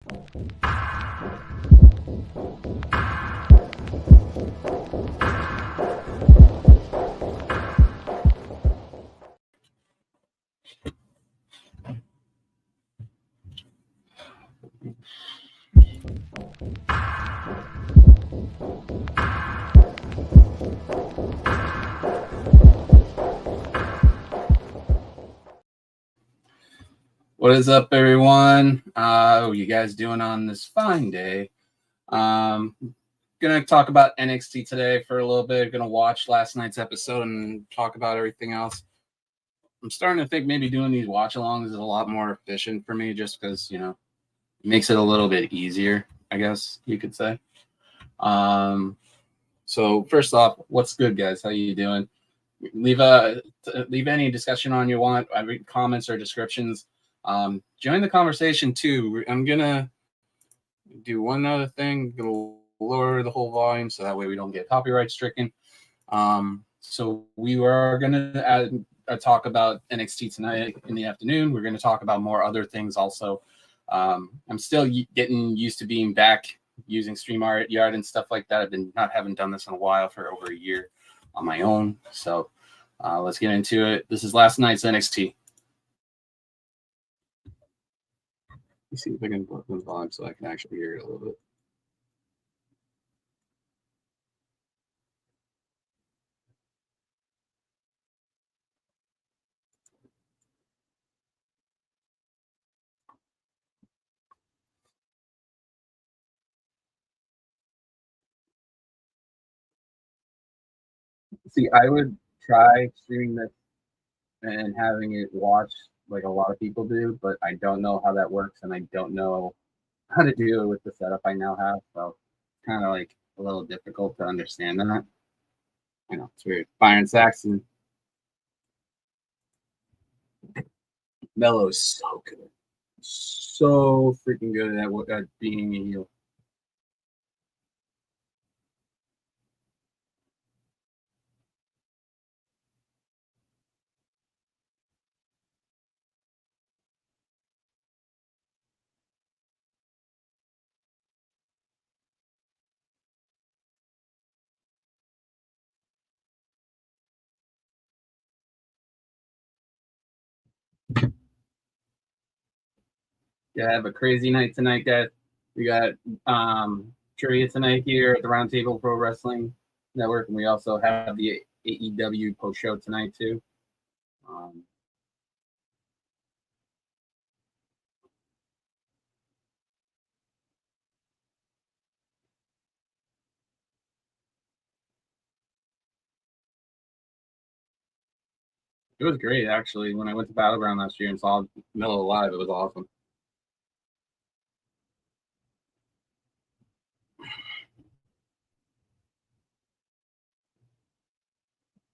What is up, everyone? What you guys doing on this fine day? Gonna talk about NXT today for a little bit. Gonna watch last night's episode and talk about everything else. I'm starting to think maybe doing these watch-alongs is a lot more efficient for me, just because it makes it a little bit easier, I guess you could say. So first off, what's good, guys? How you doing? Leave any discussion on you want. I read comments or descriptions. Join the conversation too. I'm gonna do one other thing. Gonna lower the whole volume so that way we don't get copyright stricken. So we are gonna talk about NXT tonight in the afternoon. We're gonna talk about more other things also. I'm still getting used to being back using StreamYard and stuff like that. I've been haven't done this in a while, for over a year on my own. So let's get into it. This is last night's NXT. Let's see if I can put the volume so I can actually hear it a little bit. See, I would try streaming this and having it watch like a lot of people do, but I don't know how that works, and I don't know how to do it with the setup I now have. So it's kind of like a little difficult to understand that. It's weird. Byron Saxton, Mello is so good, so freaking good at being a heel. Yeah, have a crazy night tonight, guys. We got trivia tonight here at the Roundtable Pro Wrestling Network, and we also have the AEW post show tonight too. It was great, actually. When I went to Battleground last year and saw Miller live, it was awesome.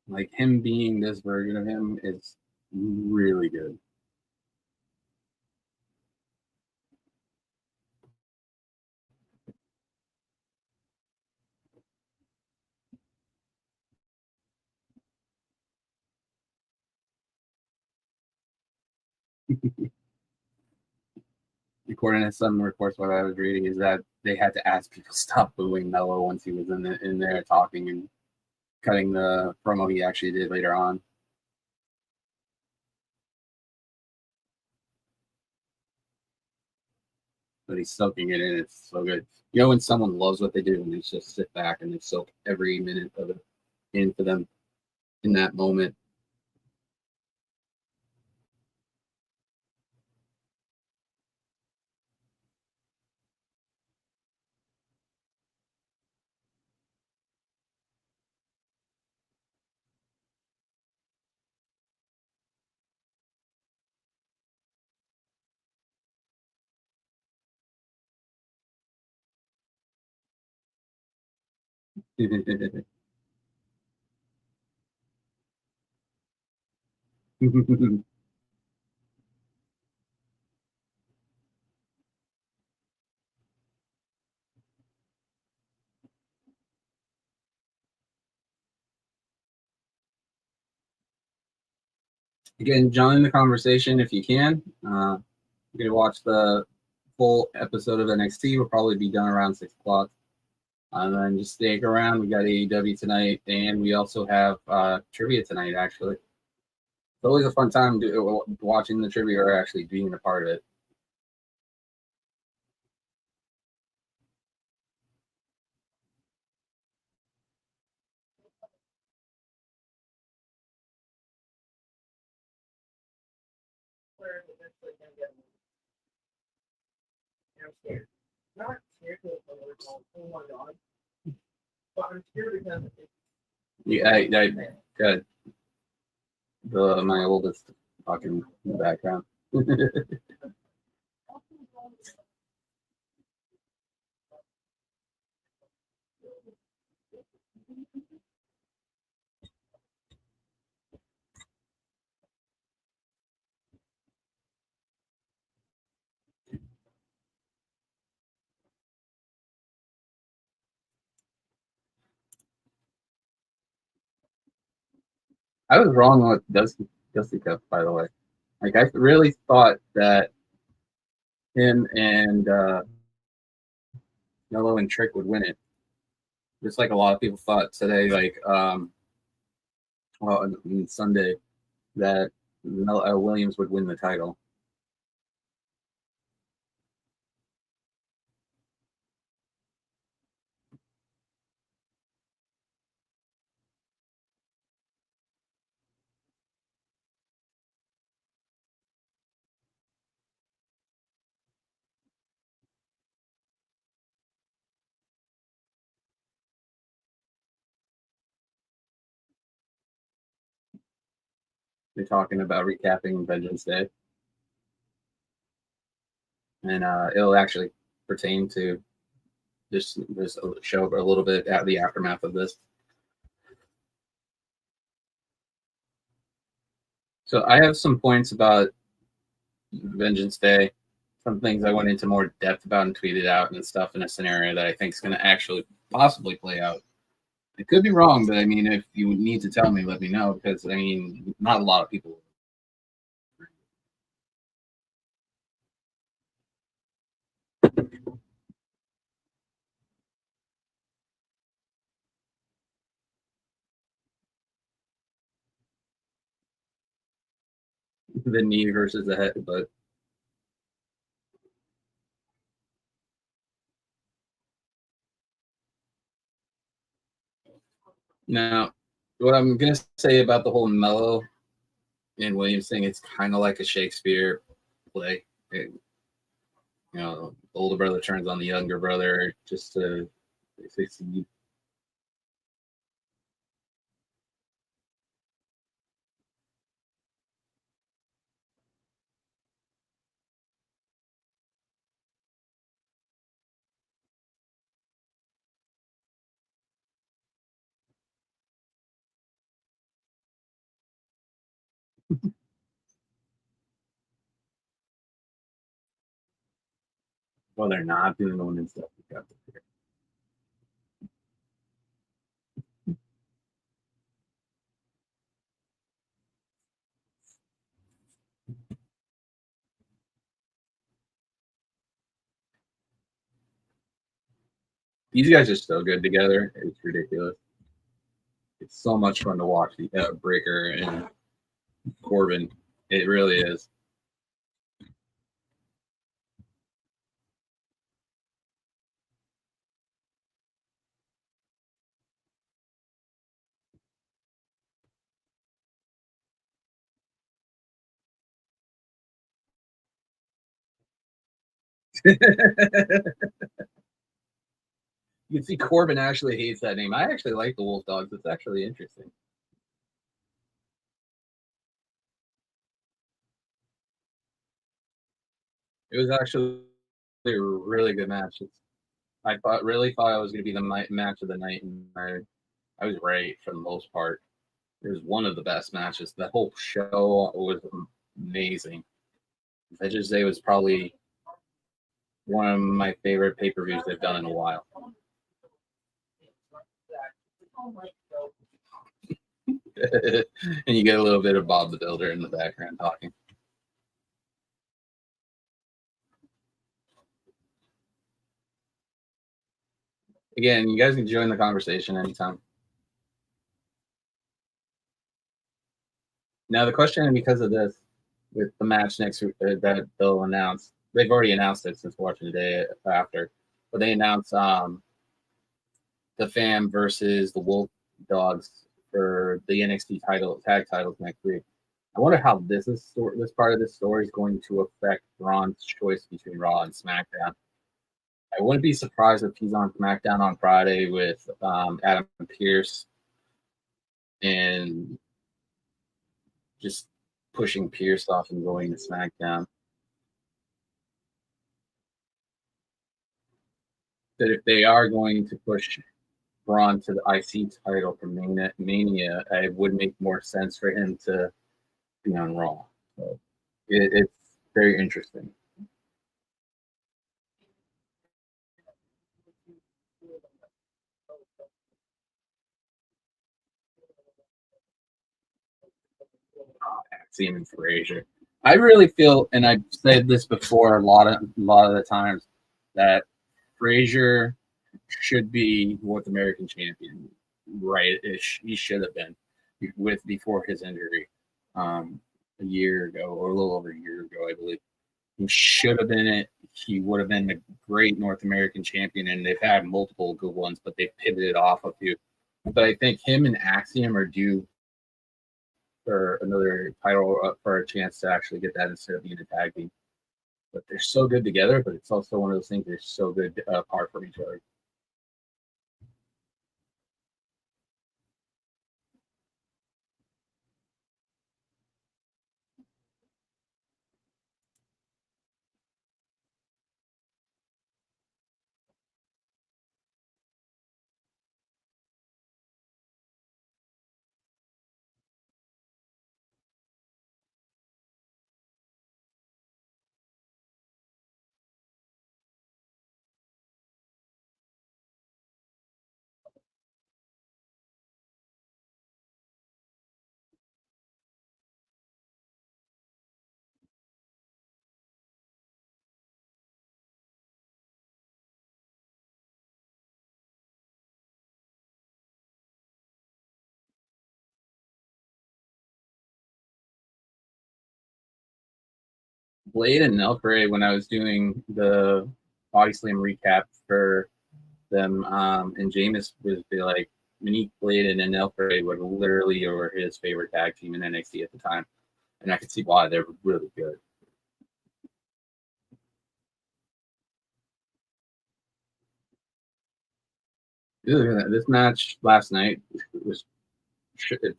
Like, him being this version of him is really good. According to some reports, what I was reading is that they had to ask people to stop booing Mello once he was in there talking and cutting the promo he actually did later on. But he's soaking it in. It's so good. When someone loves what they do and they just sit back and they soak every minute of it in for them in that moment. Again, join the conversation if you can. You can watch the full episode of NXT will probably be done around 6 o'clock. And then just stick around. We got AEW tonight, and we also have trivia tonight, actually. It's always a fun time watching the trivia or actually being a part of it. Not scared to oh my god. But I'm scared because Yeah, good. My oldest talking in the background. I was wrong with Dusty Cup, by the way. Like, I really thought that him and Mello and Trick would win it. Just like a lot of people thought today, like, well, on Sunday, that Williams would win the title. They're talking about recapping Vengeance Day, and it'll actually pertain to this show a little bit at the aftermath of this. So I have some points about Vengeance Day, some things I went into more depth about and tweeted out and stuff in a scenario that I think is going to actually possibly play out. It could be wrong, but I mean, if you need to tell me, let me know, because I mean, not a lot of people. The knee versus the head, but now what I'm gonna say about the whole Mello and Williams thing, it's kind of like a Shakespeare play. The older brother turns on the younger brother just to succeed. Well, they're not doing the women's stuff. These guys are so good together. It's ridiculous. It's so much fun to watch the Breaker and Corbin. It really is. You can see Corbin actually hates that name. I actually like the Wolf Dogs. It's actually interesting. It was actually a really good match. I really thought it was going to be the match of the night, and I was right for the most part. It was one of the best matches. The whole show was amazing. Vengeance Day was probably one of my favorite pay-per-views they've done in a while. And you get a little bit of Bob the Builder in the background talking. Again, you guys can join the conversation anytime. Now the question, because of this, with the match next week that they'll announce, they've already announced it since watching the day after, but they announced the Fam versus the Wolf Dogs for the NXT tag titles next week. I wonder how this part of this story is going to affect Braun's choice between Raw and SmackDown. I wouldn't be surprised if he's on SmackDown on Friday with Adam Pearce and just pushing Pierce off and going to SmackDown. That if they are going to push Braun to the IC title for Mania, it would make more sense for him to be on Raw. So it's very interesting. Seeing Frazier, I really feel, and I've said this before a lot of the times, that Frazier should be North American champion. Right, he should have been before his injury, a year ago or a little over a year ago, I believe. He should have been it. He would have been a great North American champion, and they've had multiple good ones, but they've pivoted off a few. But I think him and Axiom are due for another title for a chance to actually get that instead of being a tag team. But they're so good together, but it's also one of those things they're so good apart from each other. Blade and Nelfrey, when I was doing the Body Slam recap for them, and Jameis was be like, Monique Blade and Nelfrey were literally over his favorite tag team in NXT at the time. And I could see why they're really good. This match last night was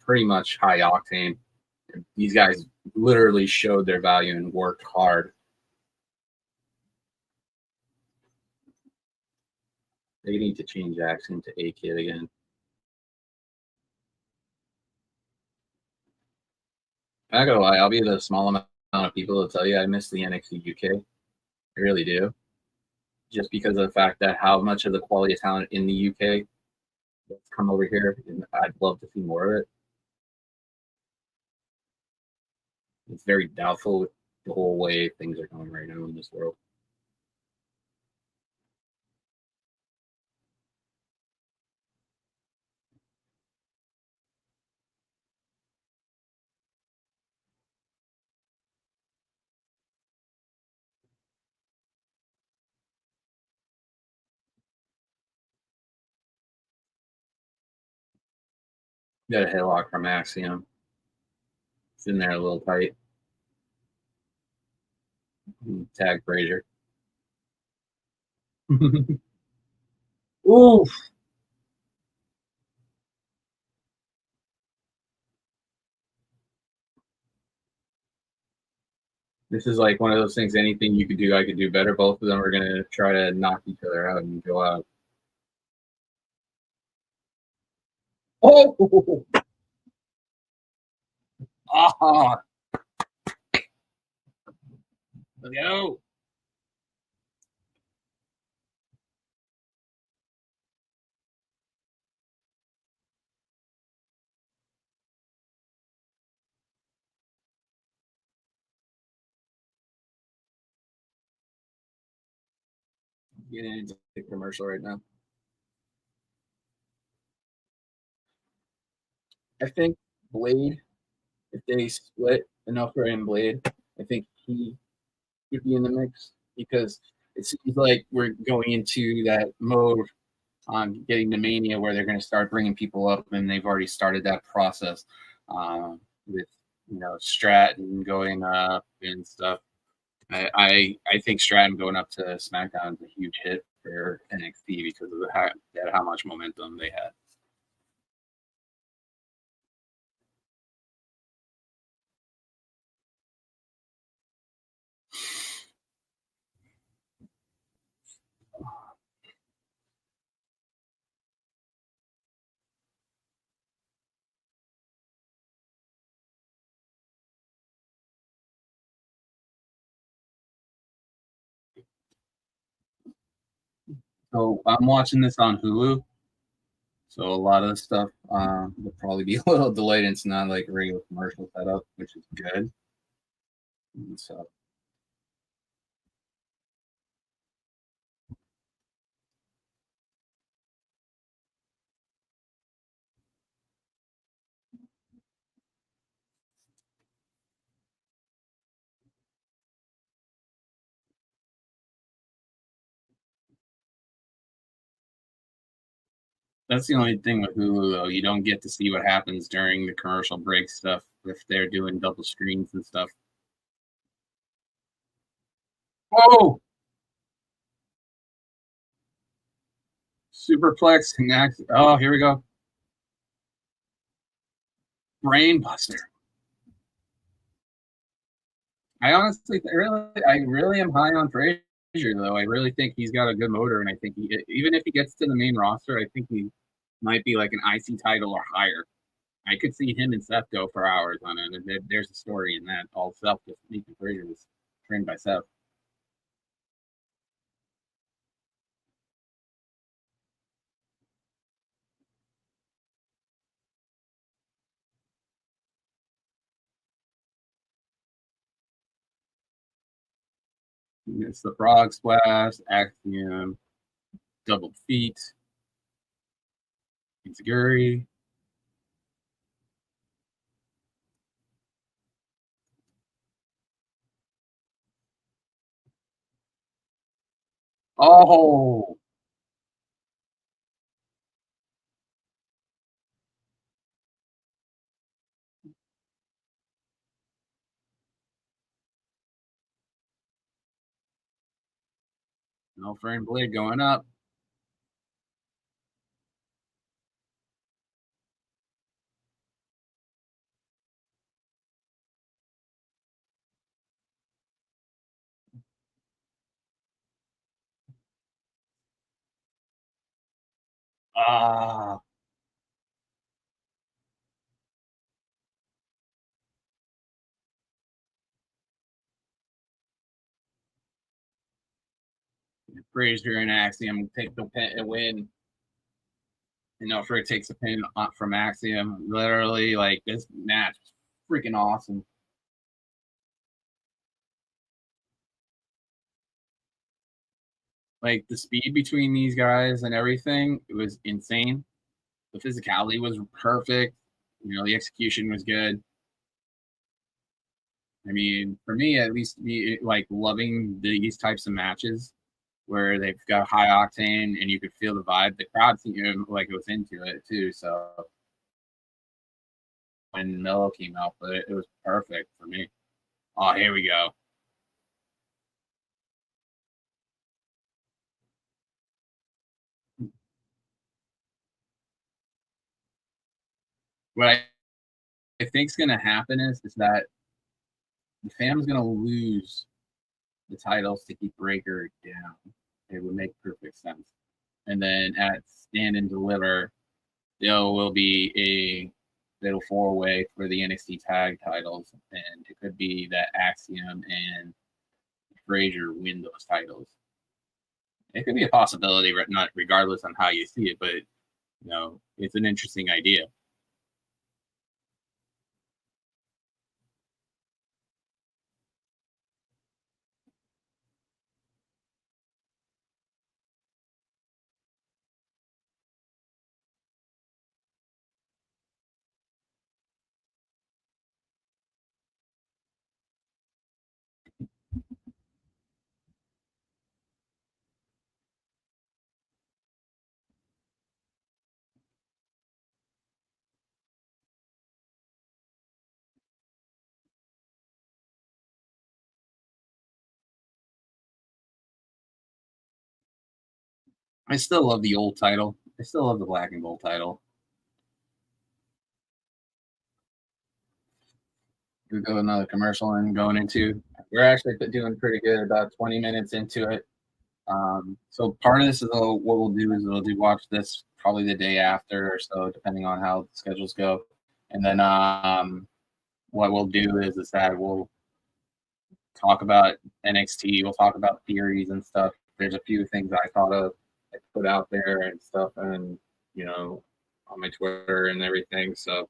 pretty much high octane. These guys literally showed their value and worked hard. They need to change Jackson to A Kid again. I'm not gonna lie, I'll be the small amount of people to tell you I miss the NXT UK. I really do. Just because of the fact that how much of the quality of talent in the UK that's come over here, and I'd love to see more of it. It's very doubtful with the whole way things are going right now in this world. Got a headlock from Axiom. It's in there a little tight. Tag Frazier. Oof. This is like one of those things. Anything you could do, I could do better. Both of them are gonna try to knock each other out and go out. Oh, ah, let's go. Getting into the commercial right now. I think Blade, if they split enough for him Blade, I think he could be in the mix because it seems like we're going into that mode on getting to Mania where they're going to start bringing people up, and they've already started that process with Stratton going up and stuff. I think Stratton going up to SmackDown is a huge hit for NXT because of how much momentum they had. So I'm watching this on Hulu. So a lot of the stuff will probably be a little delayed. And it's not like a regular commercial setup, which is good. And so that's the only thing with Hulu, though. You don't get to see what happens during the commercial break stuff if they're doing double screens and stuff. Whoa! Superplex connect. Oh, here we go. Brainbuster. I really am high on Frazier, though. I really think he's got a good motor, and I think even if he gets to the main roster, I think he might be like an IC title or higher. I could see him and Seth go for hours on it. And there's a story in that. All Seth just Nathan Frazier was trained by Seth. It's the frog splash, axiom, double feet, Guri. Oh, no frame blade going up. Ah, Frazier and Axiom take the pin and win. Fred takes a pin from Axiom. Literally, like this match, freaking awesome. Like the speed between these guys and everything, it was insane. The physicality was perfect. The execution was good. I mean, for me, at least, me like loving these types of matches where they've got high octane and you could feel the vibe. The crowd seemed like it was into it too. So when Mello came out, but it was perfect for me. Oh, here we go. What I think is going to happen is that the fam's going to lose the titles to keep Breaker down. It would make perfect sense. And then at Stand and Deliver, there will be a little four-way for the NXT tag titles, and it could be that Axiom and Frazier win those titles. It could be a possibility, not regardless on how you see it, but it's an interesting idea. I still love the old title. I still love the black and gold title. We go another commercial and going into. We're actually doing pretty good. About 20 minutes into it. So part of this is what we'll do is we'll do watch this probably the day after or so, depending on how the schedules go. And then what we'll do is that we'll talk about NXT. We'll talk about theories and stuff. There's a few things I thought of, I put out there and stuff, and on my Twitter and everything. So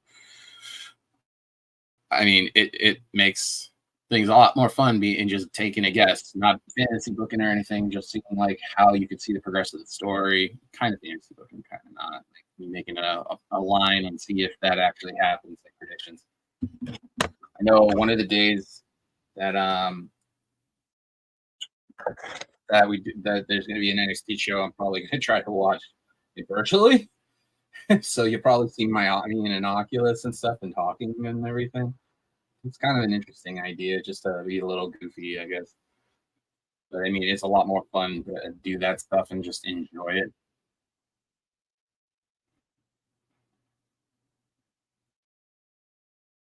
I mean, it makes things a lot more fun being just taking a guess, not fantasy booking or anything, just seeing like how you could see the progression of the story, kind of fantasy booking, kind of not like making a line and see if that actually happens, like predictions. I know one of the days that that there's going to be an NXT show, I'm probably going to try to watch it virtually. So you'll probably see me in an Oculus and stuff and talking and everything. It's kind of an interesting idea, just to be a little goofy, I guess. But I mean, it's a lot more fun to do that stuff and just enjoy it.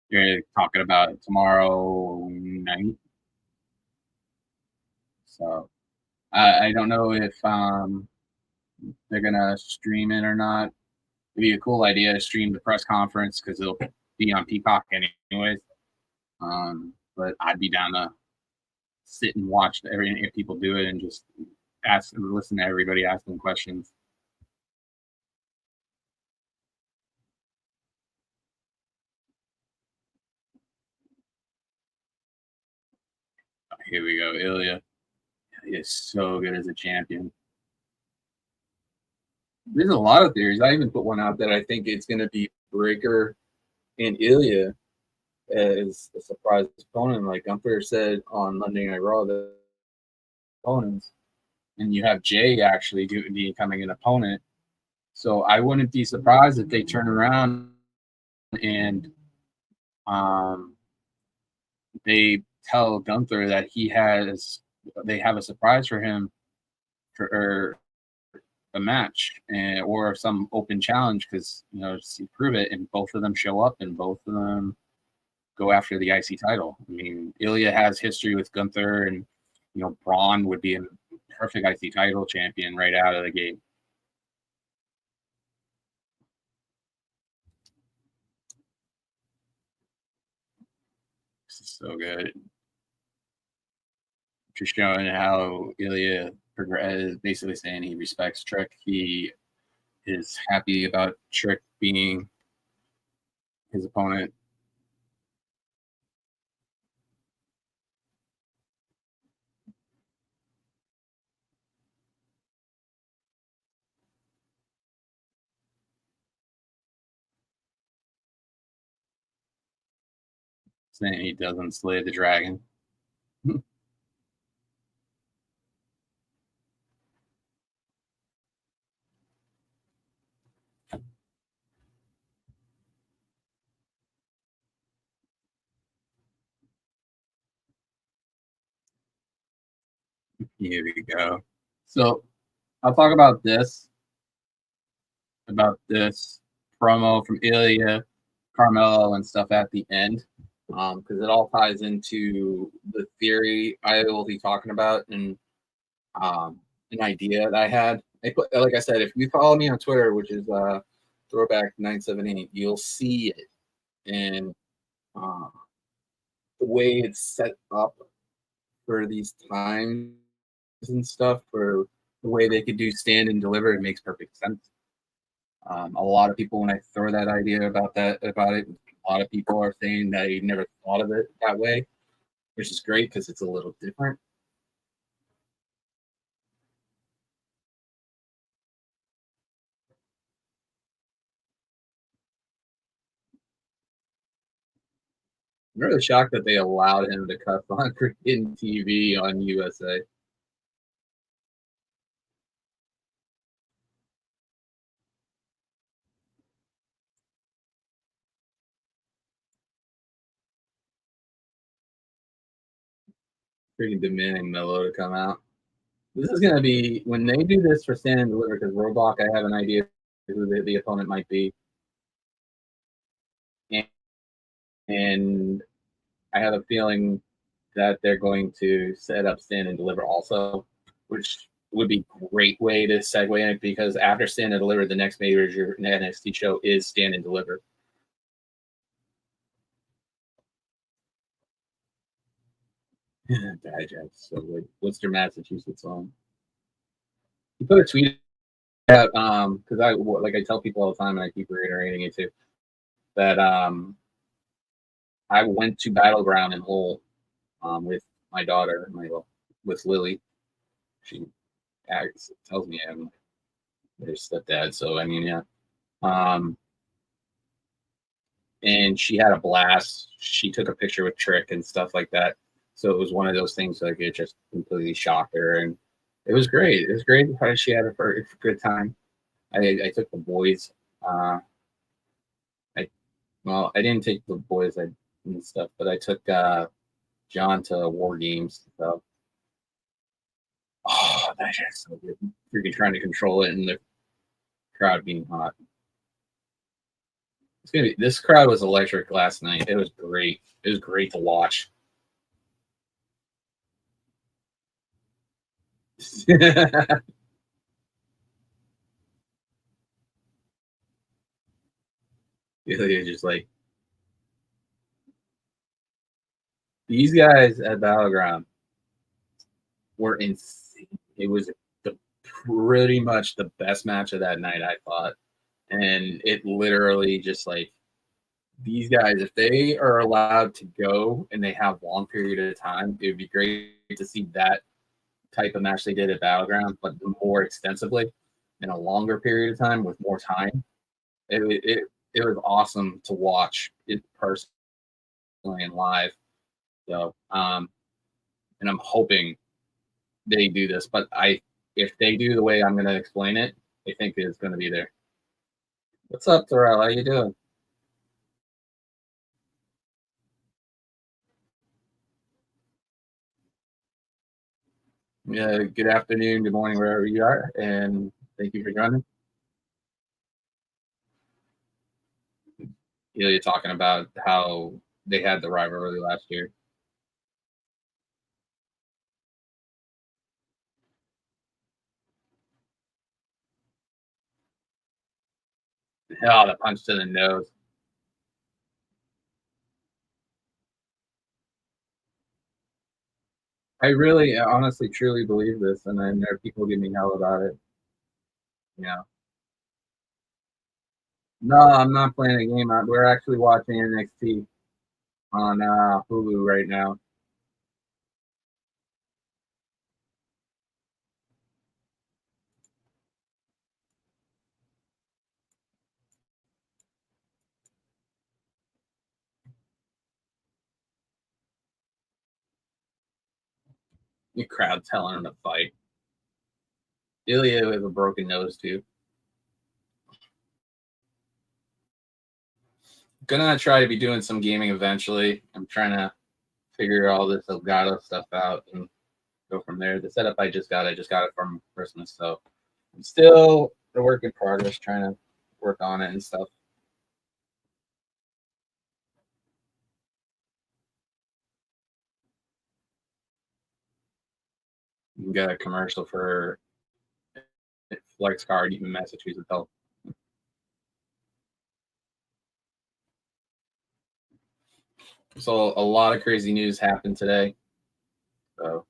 You're talking about it tomorrow night, so I don't know if they're gonna stream it or not. It'd be a cool idea to stream the press conference because it'll be on Peacock anyways. But I'd be down to sit and watch if people do it and just listen to everybody asking questions. Here we go, Ilya. He is so good as a champion. There's a lot of theories. I even put one out that I think it's going to be Breaker and Ilya as a surprise opponent. Like Gunther said on Monday Night Raw, the opponents, and you have Jay actually becoming an opponent. So I wouldn't be surprised if they turn around and um, they tell Gunther that they have a surprise for him for a match or some open challenge because to prove it, and both of them show up and both of them go after the IC title. I mean, Ilya has history with Gunther, and Braun would be a perfect IC title champion right out of the gate. This is so good. Just showing how Ilya is basically saying he respects Trick. He is happy about Trick being his opponent. Saying he doesn't slay the dragon. Here we go. So I'll talk about this promo from Ilya, Carmelo, and stuff at the end, because it all ties into the theory I will be talking about and an idea that I had. Like I said, if you follow me on Twitter, which is throwback 978, you'll see it and uh, the way it's set up for these times and stuff for the way they could do stand and deliver. It makes perfect sense. A lot of people, when I throw that idea about it, a lot of people are saying that they never thought of it that way, which is great because it's a little different. I'm really shocked that they allowed him to cuss on freaking TV on USA. Freaking demanding Mello to come out. This is gonna be when they do this for Stand and Deliver because Roadblock. I have an idea who the opponent might be, and, and I have a feeling that they're going to set up Stand and Deliver also, which would be a great way to segue in it because after Stand and Deliver, the next major NXT show is Stand and Deliver. Digest. So like Worcester, Massachusetts on. He put a tweet out because I tell people all the time and I keep reiterating it too that I went to Battleground in Lowell with my daughter, with Lily. She tells me I'm their stepdad, so I mean yeah. Um, and she had a blast. She took a picture with Trick and stuff like that. So it was one of those things like it just completely shocked her, and it was great. It was great how she had a good time. I took the boys. I I didn't take the boys and stuff, but I took John to War Games. So oh, that is so good. Freaking trying to control it and the crowd being hot. This crowd was electric last night. It was great. It was great to watch. You're just like these guys at Battleground were insane. It was the pretty much the best match of that night, I thought. And it literally just like these guys, if they are allowed to go and they have long period of time, it would be great to see that type of match they did at Battleground, but more extensively in a longer period of time with more time. It was awesome to watch it personally and live. So and I'm hoping they do this, but if they do the way I'm going to explain it, I think it's going to be there. What's up, Terrell? How you doing? Yeah, good afternoon, good morning, wherever you are, and thank you for joining. You're talking about how they had the rivalry last year. Oh, the punch to the nose. I really, honestly, truly believe this, and then there are people give me hell about it. You know, no, I'm not playing a game. We're actually watching NXT on Hulu right now. The crowd telling him to fight. Ilya with a broken nose too. Gonna try to be doing some gaming eventually. I'm trying to figure all this Elgato stuff out and go from there. The setup I just got it from Christmas, so I'm still a work in progress, trying to work on it and stuff. You got a commercial for Flex Card, even Massachusetts Health. So a lot of crazy news happened today. So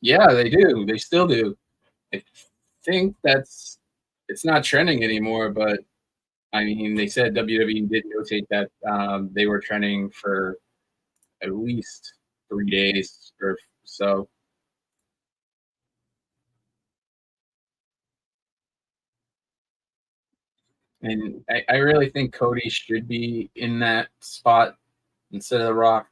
yeah, they do. They still do. I think it's not trending anymore, but I mean, they said WWE did notate that they were trending for at least 3 days or so. And I really think Cody should be in that spot instead of The Rock.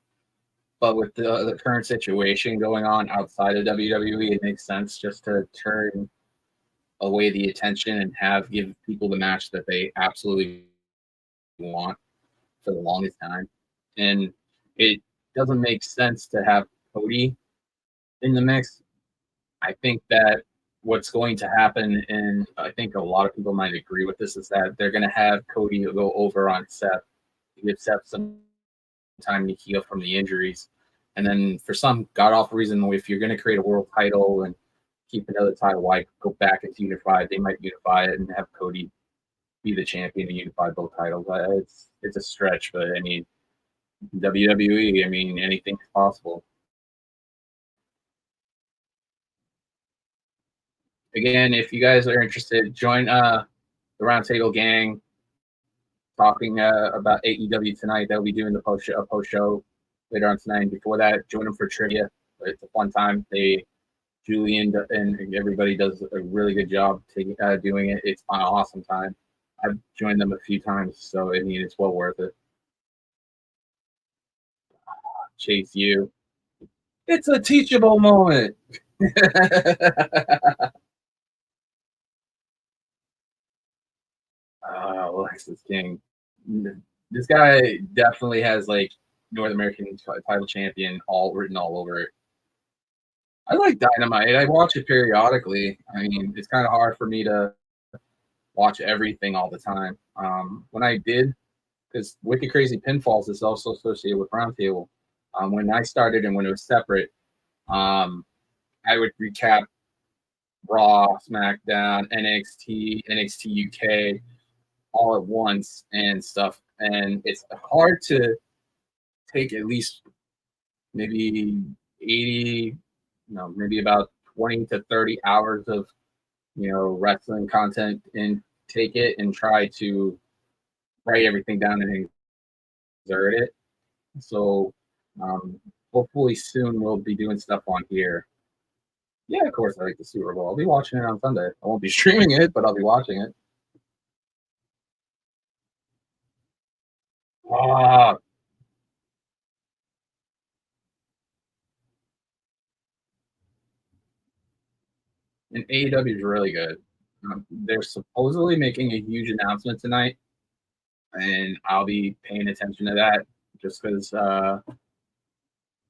But with the current situation going on outside of WWE, it makes sense just to turn away the attention and give people the match that they absolutely want for the longest time. And it doesn't make sense to have Cody in the mix. I think that what's going to happen, and I think a lot of people might agree with this, is that they're going to have Cody go over on Seth, give Seth some time to heal from the injuries. And then for some god awful reason, if you're going to create a world title and keep another title, why go back into unified? They might unify it and have Cody be the champion and unify both titles. It's a stretch, but I mean, WWE, I mean, anything's possible. Again, if you guys are interested, join the Roundtable gang talking about AEW tonight. They'll be doing the post show later on tonight. And before that, join them for trivia. It's a fun time. Julian and everybody does a really good job doing it. It's an awesome time. I've joined them a few times, so I mean, it's well worth it. Chase you. It's a teachable moment. Alexis King. This guy definitely has like North American title champion all written all over it. I like Dynamite. I watch it periodically. I mean, it's kind of hard for me to watch everything all the time. When I did, because Wicked Crazy Pinfalls is also associated with Roundtable. When I started and when it was separate, I would recap Raw, SmackDown, NXT UK all at once and stuff. And it's hard to take at least maybe 80, maybe about 20 to 30 hours of, wrestling content and take it and try to write everything down and exert it. So hopefully soon we'll be doing stuff on here. Yeah, of course I like the Super Bowl. I'll be watching it on Sunday. I won't be streaming it, but I'll be watching it. Ah, and AEW is really good. They're supposedly making a huge announcement tonight, and I'll be paying attention to that just because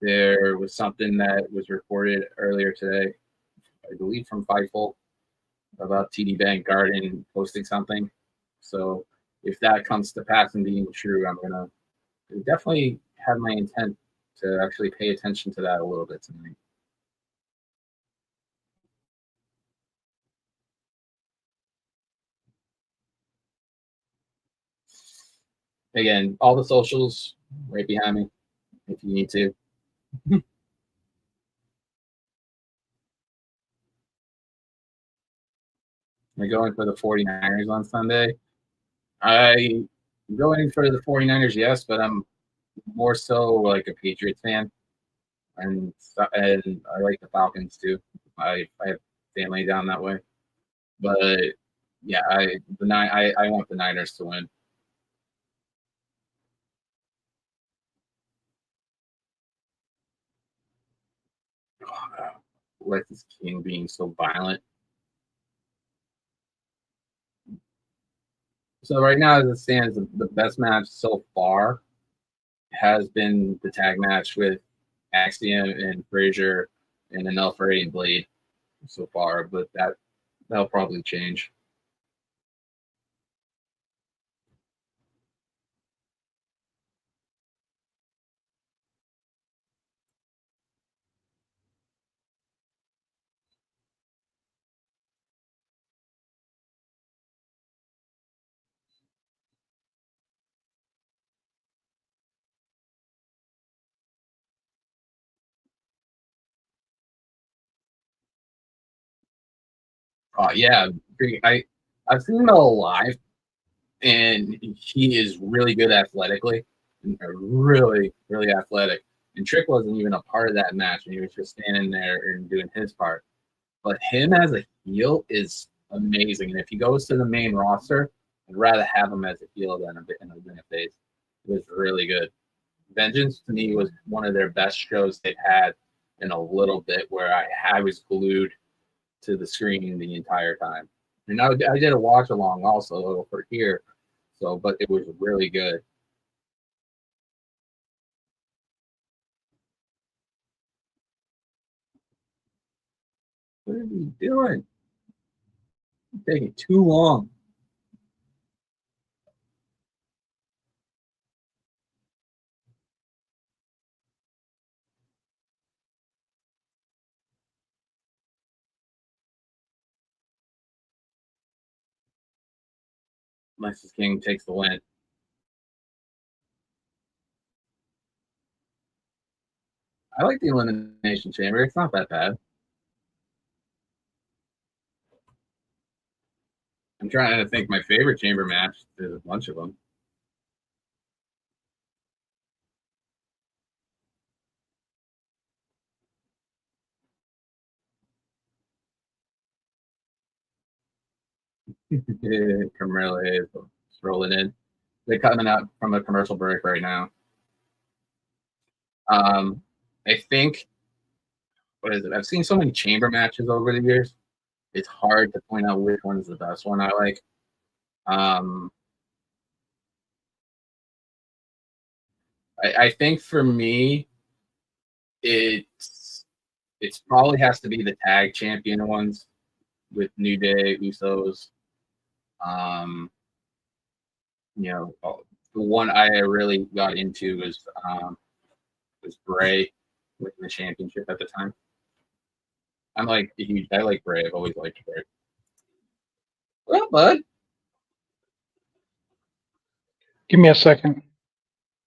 there was something that was reported earlier today, I believe from Fightful, about TD Bank Garden posting something. So if that comes to pass and being true, I'm gonna definitely have my intent to actually pay attention to that a little bit tonight. Again, all the socials right behind me if you need to. I'm going for the 49ers on Sunday. I'm going for the 49ers, yes, but I'm more so like a Patriots fan. And I like the Falcons too. I have family down that way. But yeah, I want the Niners to win. Like this King being so violent. So right now, as it stands, the best match so far has been the tag match with Axiom and Frazier and an Alfred and Blade so far, but that'll probably change. Yeah, I've seen him live, and he is really good athletically, and really really athletic. And Trick wasn't even a part of that match, and he was just standing there and doing his part. But him as a heel is amazing, and if he goes to the main roster, I'd rather have him as a heel than a face. It was really good. Vengeance to me was one of their best shows they've had in a little bit, where I was glued to the screen the entire time. And I did a watch along also for here, so but it was really good. What are you doing? You're taking too long. Lexus King takes the win. I like the Elimination Chamber. It's not that bad. I'm trying to think my favorite chamber match. There's a bunch of them. Carmelo is rolling in. They're coming out from a commercial break right now. I think, what is it? I've seen so many chamber matches over the years. It's hard to point out which one is the best one I like. I think for me, it's probably has to be the tag champion ones with New Day, Usos. The one I really got into was Bray winning the championship at the time. I like Bray. I've always liked Bray. Well, bud. Give me a second.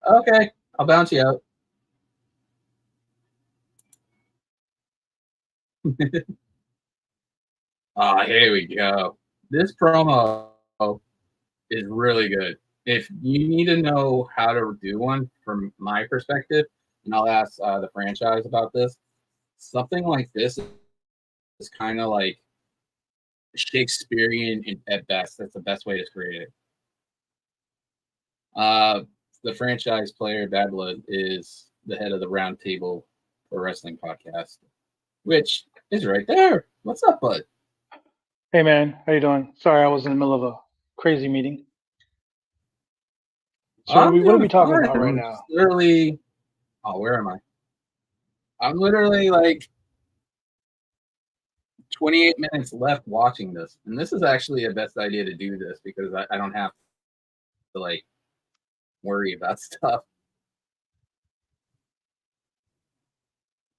Okay, I'll bounce you out. Here we go. This promo is really good. If you need to know how to do one from my perspective, and I'll ask the franchise about this, something like this is kind of like Shakespearean at best. That's the best way to create it. The franchise player, Bad Blood, is the head of the Roundtable for Wrestling podcast, which is right there. What's up, bud? Hey, man. How you doing? Sorry, I was in the middle of a crazy meeting. So what are we talking about right now? Literally, where am I? I'm literally like 28 minutes left watching this, and this is actually the best idea to do this because I don't have to like worry about stuff.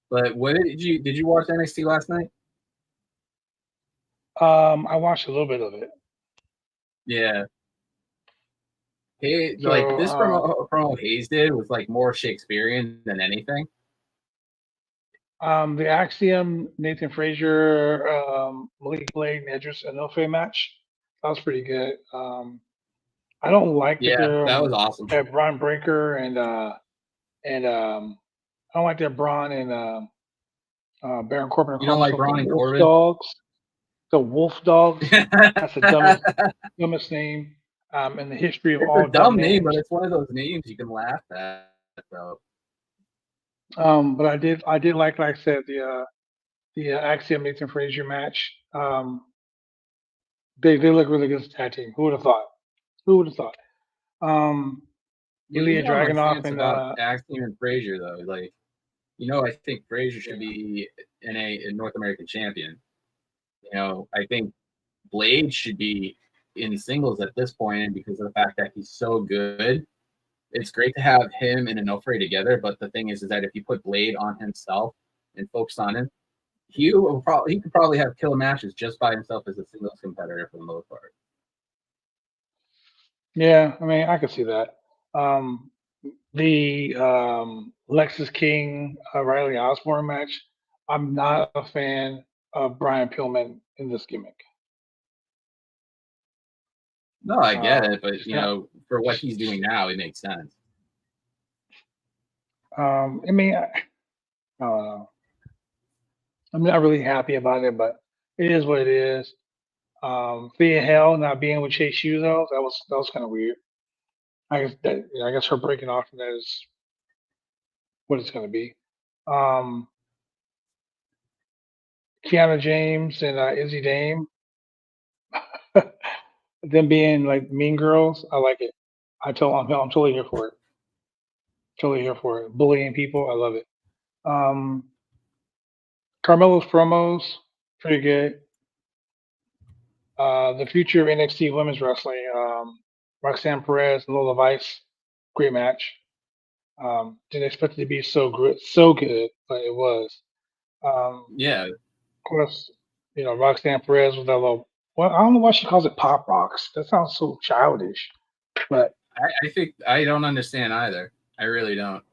But what did you watch NXT last night? I watched a little bit of it. Yeah. Hey, like this promo Hayes did was like more Shakespearean than anything. The Axiom, Nathan Frazier, Malik Blade, and Edris Enofe match. That was pretty good. I don't like that was awesome. That Braun Breaker and I don't like that Braun and Baron Corbin. You don't like Braun and Corbin? Dogs. The Wolf Dogs. That's the dumbest name in the history of all. It's a dumb name, but it's one of those names you can laugh at. So. But I did like I said, the Axiom Nathan Frazier match. They look really good as a tag team. Who would have thought? Ilya Dragunov and Axiom and Frazier though, like I think Frazier should be a North American champion. I think Blade should be in singles at this point, and because of the fact that he's so good, it's great to have him and Onofre together. But the thing is that if you put Blade on himself and focus on him, he could probably have killer matches just by himself as a singles competitor for the most part. Yeah, I mean, I could see that. The Lexus King Riley Osborne match, I'm not a fan of Brian Pillman in this gimmick. No, I get it, but for what he's doing now, it makes sense. I mean, I don't know. I'm not really happy about it, but it is what it is. Thea Hell not being with Chase Uzo, that was kind of weird. I guess her breaking off from that is what it's going to be. Kiana James and Izzy Dame, them being like mean girls, I like it. I'm totally here for it. Totally here for it. Bullying people, I love it. Carmelo's promos, Pretty good. The future of NXT Women's Wrestling. Roxanne Perez and Lola Vice. Great match. Didn't expect it to be so good, but it was. Yeah, Of course, Roxanne Perez with that little. Well, I don't know why she calls it pop rocks. That sounds so childish. But I think I don't understand either. I really don't.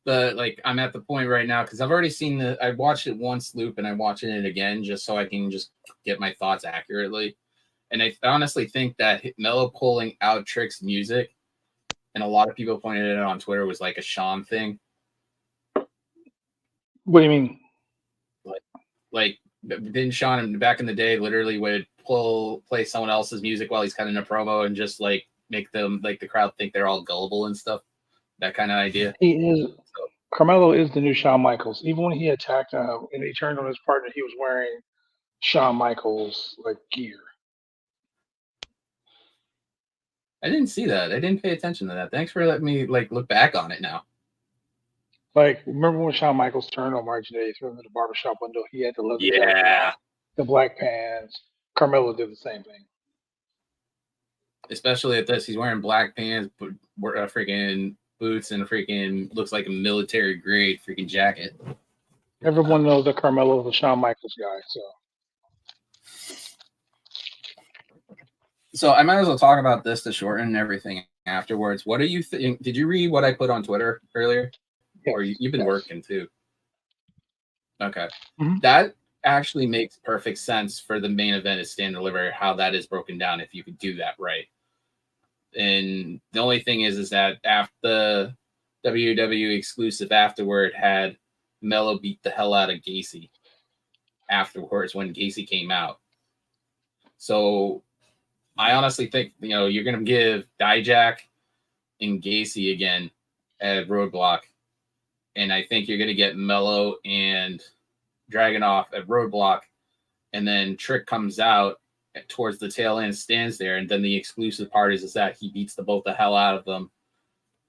But like, I'm at the point right now because I've already seen I watched it once loop and I'm watching it again just so I can just get my thoughts accurately. And I honestly think that Mello pulling out Trick's music, and a lot of people pointed it out on Twitter, was like a Sean thing. what do you mean? Like, didn't Sean back in the day literally would play someone else's music while he's cutting a promo and just like make them like the crowd think they're all gullible and stuff? That kind of idea. He is. Carmelo is the new Shawn Michaels. Even when he attacked and he turned on his partner, he was wearing Shawn Michaels like gear. I didn't see that. I didn't pay attention to that. Thanks for letting me like look back on it now. Like, remember when Shawn Michaels turned on Margin Day, threw him in the barbershop window? He had the leather jacket Yeah. on, the black pants. Carmelo did the same thing. Especially at this, he's wearing black pants, but freaking boots, and a freaking looks like a military grade freaking jacket. Everyone knows that Carmelo is a Shawn Michaels guy. So I might as well talk about this to shorten everything afterwards. What do you think? Did you read what I put on Twitter earlier? Yes, Or you've been working too? Okay. Mhm. That actually makes perfect sense for the main event at Stand and Deliver, how that is broken down if you could do that right. And the only thing is that after the WWE exclusive afterward had Mello beat the hell out of Gacy afterwards when Gacy came out. So I honestly think, you're going to give Dijak and Gacy again at Roadblock. And I think you're going to get Mello and Dragunov at Roadblock. And then Trick comes out towards the tail end, stands there. And then the exclusive part is that he beats both the hell out of them.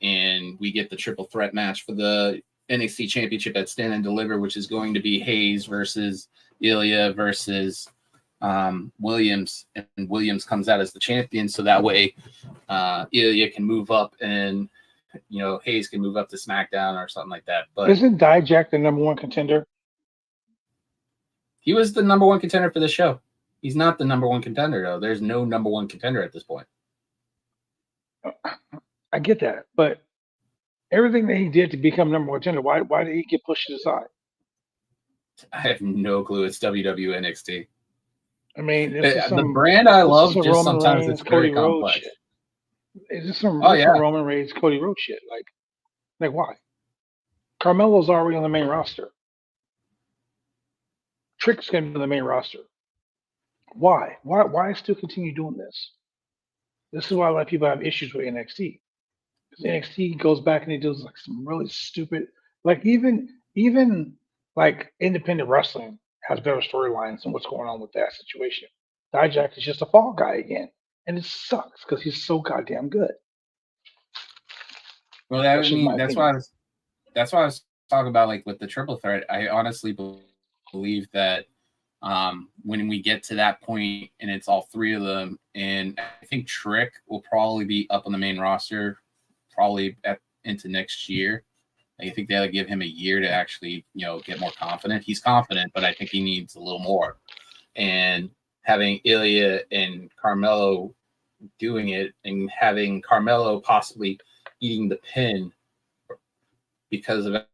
And we get the triple threat match for the NXT Championship at Stand and Deliver, which is going to be Hayes versus Ilya versus Williams. And Williams comes out as the champion. So that way Ilya can move up and Hayes can move up to SmackDown or something like that. But isn't Dijak the number one contender? He was the number one contender for the show. He's not the number one contender, though. There's no number one contender at this point. I get that, but everything that he did to become number one contender, why did he get pushed aside? I have no clue. It's WWE NXT. I mean, the brand I love, just Roman sometimes Reigns, it's very Cody Rhodes complex. shit. Is this some Oh, yeah. Roman Reigns, Cody Rhodes shit? Like why? Carmelo's already on the main roster. Trick's gonna be on the main roster. Why? Why still continue doing this? This is why a lot of people have issues with NXT. Because NXT goes back and it does like some really stupid, like even like independent wrestling has better storylines than what's going on with that situation. Dijak is just a fall guy again, and it sucks because he's so goddamn good. Well, That's just my that's why opinion. I was talking about, like, with the triple threat. I honestly believe that when we get to that point and it's all three of them, and I think Trick will probably be up on the main roster probably into next year. I think they'll give him a year to actually, get more confident. He's confident, but I think he needs a little more. And having Ilya and Carmelo doing it, and having Carmelo possibly eating the pin because of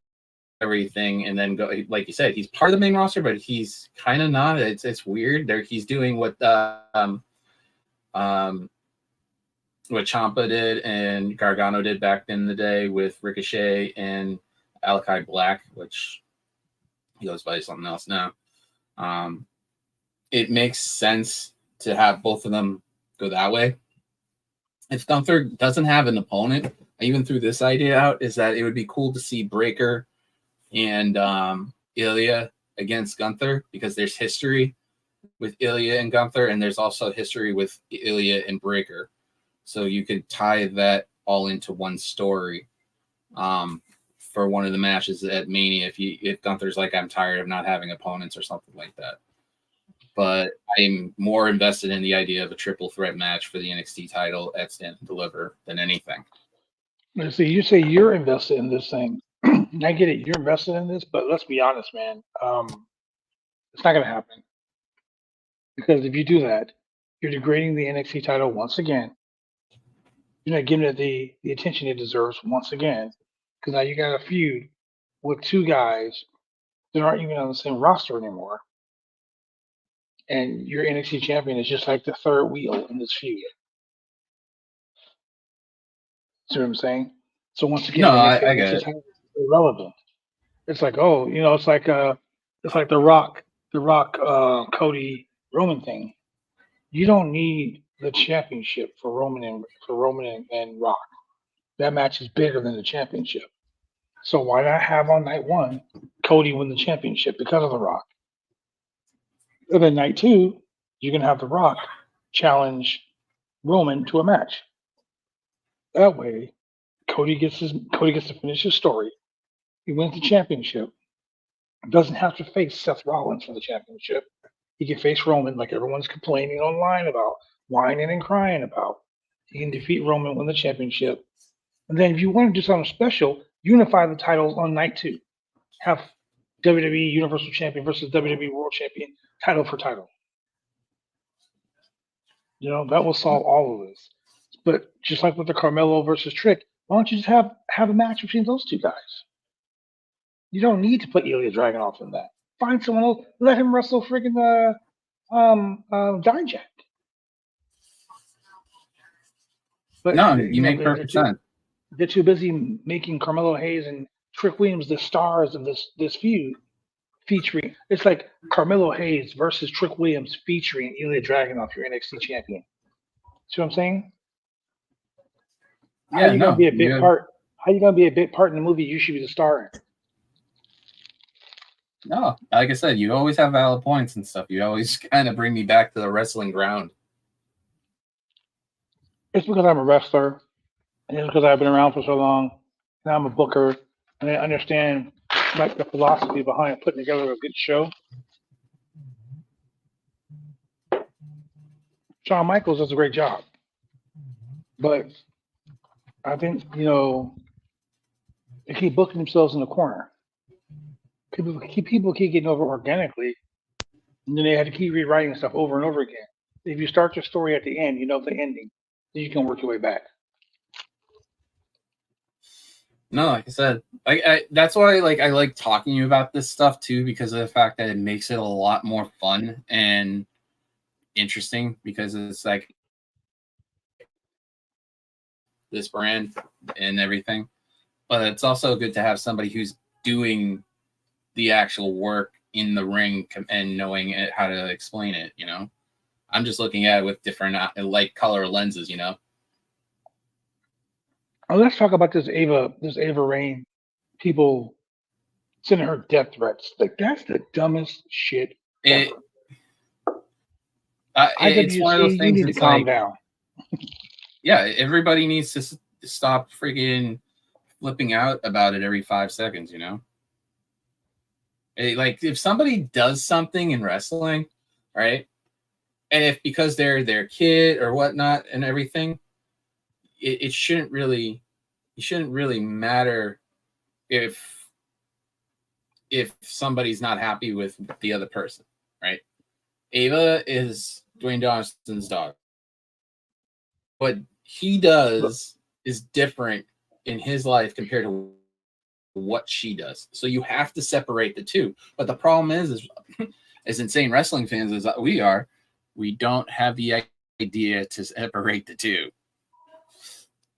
everything, and then go, like you said, he's part of the main roster, but he's kind of not. It's weird. He's doing what Ciampa did and Gargano did back in the day with Ricochet and Malachi Black, which he goes by something else now. It makes sense to have both of them go that way. If Gunther doesn't have an opponent, I even threw this idea out, is that it would be cool to see Breakker and Ilya against Gunther, because there's history with Ilya and Gunther, and there's also history with Ilya and Breakker. So you could tie that all into one story for one of the matches at Mania if Gunther's like, I'm tired of not having opponents or something like that. but I'm more invested in the idea of a triple threat match for the NXT title at Stand and Deliver than anything. Let's see, you say you're invested in this thing. I get it, you're invested in this, but let's be honest, man. It's not going to happen because if you do that, you're degrading the NXT title once again. You're not giving it the attention it deserves once again because now you got a feud with two guys that aren't even on the same roster anymore. And your NXT champion is just like the third wheel in this feud. See what I'm saying? So once again, No, the next I get NXT it. title is irrelevant. It's like, oh, it's like the Rock, Cody Roman thing. You don't need the championship for Roman and Rock. That match is bigger than the championship. So why not have on night one Cody win the championship because of the Rock? And then night two, you can have the Rock challenge Roman to a match. That way, Cody gets to finish his story. He wins the championship. Doesn't have to face Seth Rollins for the championship. He can face Roman like everyone's complaining online about, whining and crying about. He can defeat Roman, win the championship. And then if you want to do something special, unify the titles on night two. Have WWE Universal Champion versus WWE World Champion title for title. That will solve all of this. But just like with the Carmelo versus Trick, why don't you just have a match between those two guys? You don't need to put Ilya Dragunov in that. Find someone else. Let him wrestle freaking Dijak. But No, you make perfect sense. They're too busy making Carmelo Hayes and Trick Williams the stars of this feud, featuring. It's like Carmelo Hayes versus Trick Williams featuring Ilya Dragunov, your NXT champion. See what I'm saying? How are you gonna be a big part? How are you gonna be a big part in the movie you should be the star in? No, like I said, you always have valid points and stuff. You always kind of bring me back to the wrestling ground. It's because I'm a wrestler, and it's because I've been around for so long, and I'm a booker, and I understand like the philosophy behind putting together a good show. Shawn Michaels does a great job, but I think they keep booking themselves in the corner. People keep getting over organically, and then they have to keep rewriting stuff over and over again. If you start your story at the end, you know the ending, then you can work your way back. No, like I said, that's why I like talking to you about this stuff too, because of the fact that it makes it a lot more fun and interesting, because it's like this brand and everything. But it's also good to have somebody who's doing the actual work in the ring and knowing how to explain it. I'm just looking at it with different light color lenses. Oh, let's talk about this Ava Rain. People sending her death threats. Like, that's the dumbest shit ever. It's one of those things. You need to calm down. Yeah, everybody needs to stop freaking flipping out about it every 5 seconds. If somebody does something in wrestling, right, and if because they're their kid or whatnot and everything, it shouldn't really matter if somebody's not happy with the other person, right? Ava is Dwayne Johnson's dog. What he does is different in his life compared to what she does. So you have to separate the two. But the problem is as insane wrestling fans as we are, we don't have the idea to separate the two.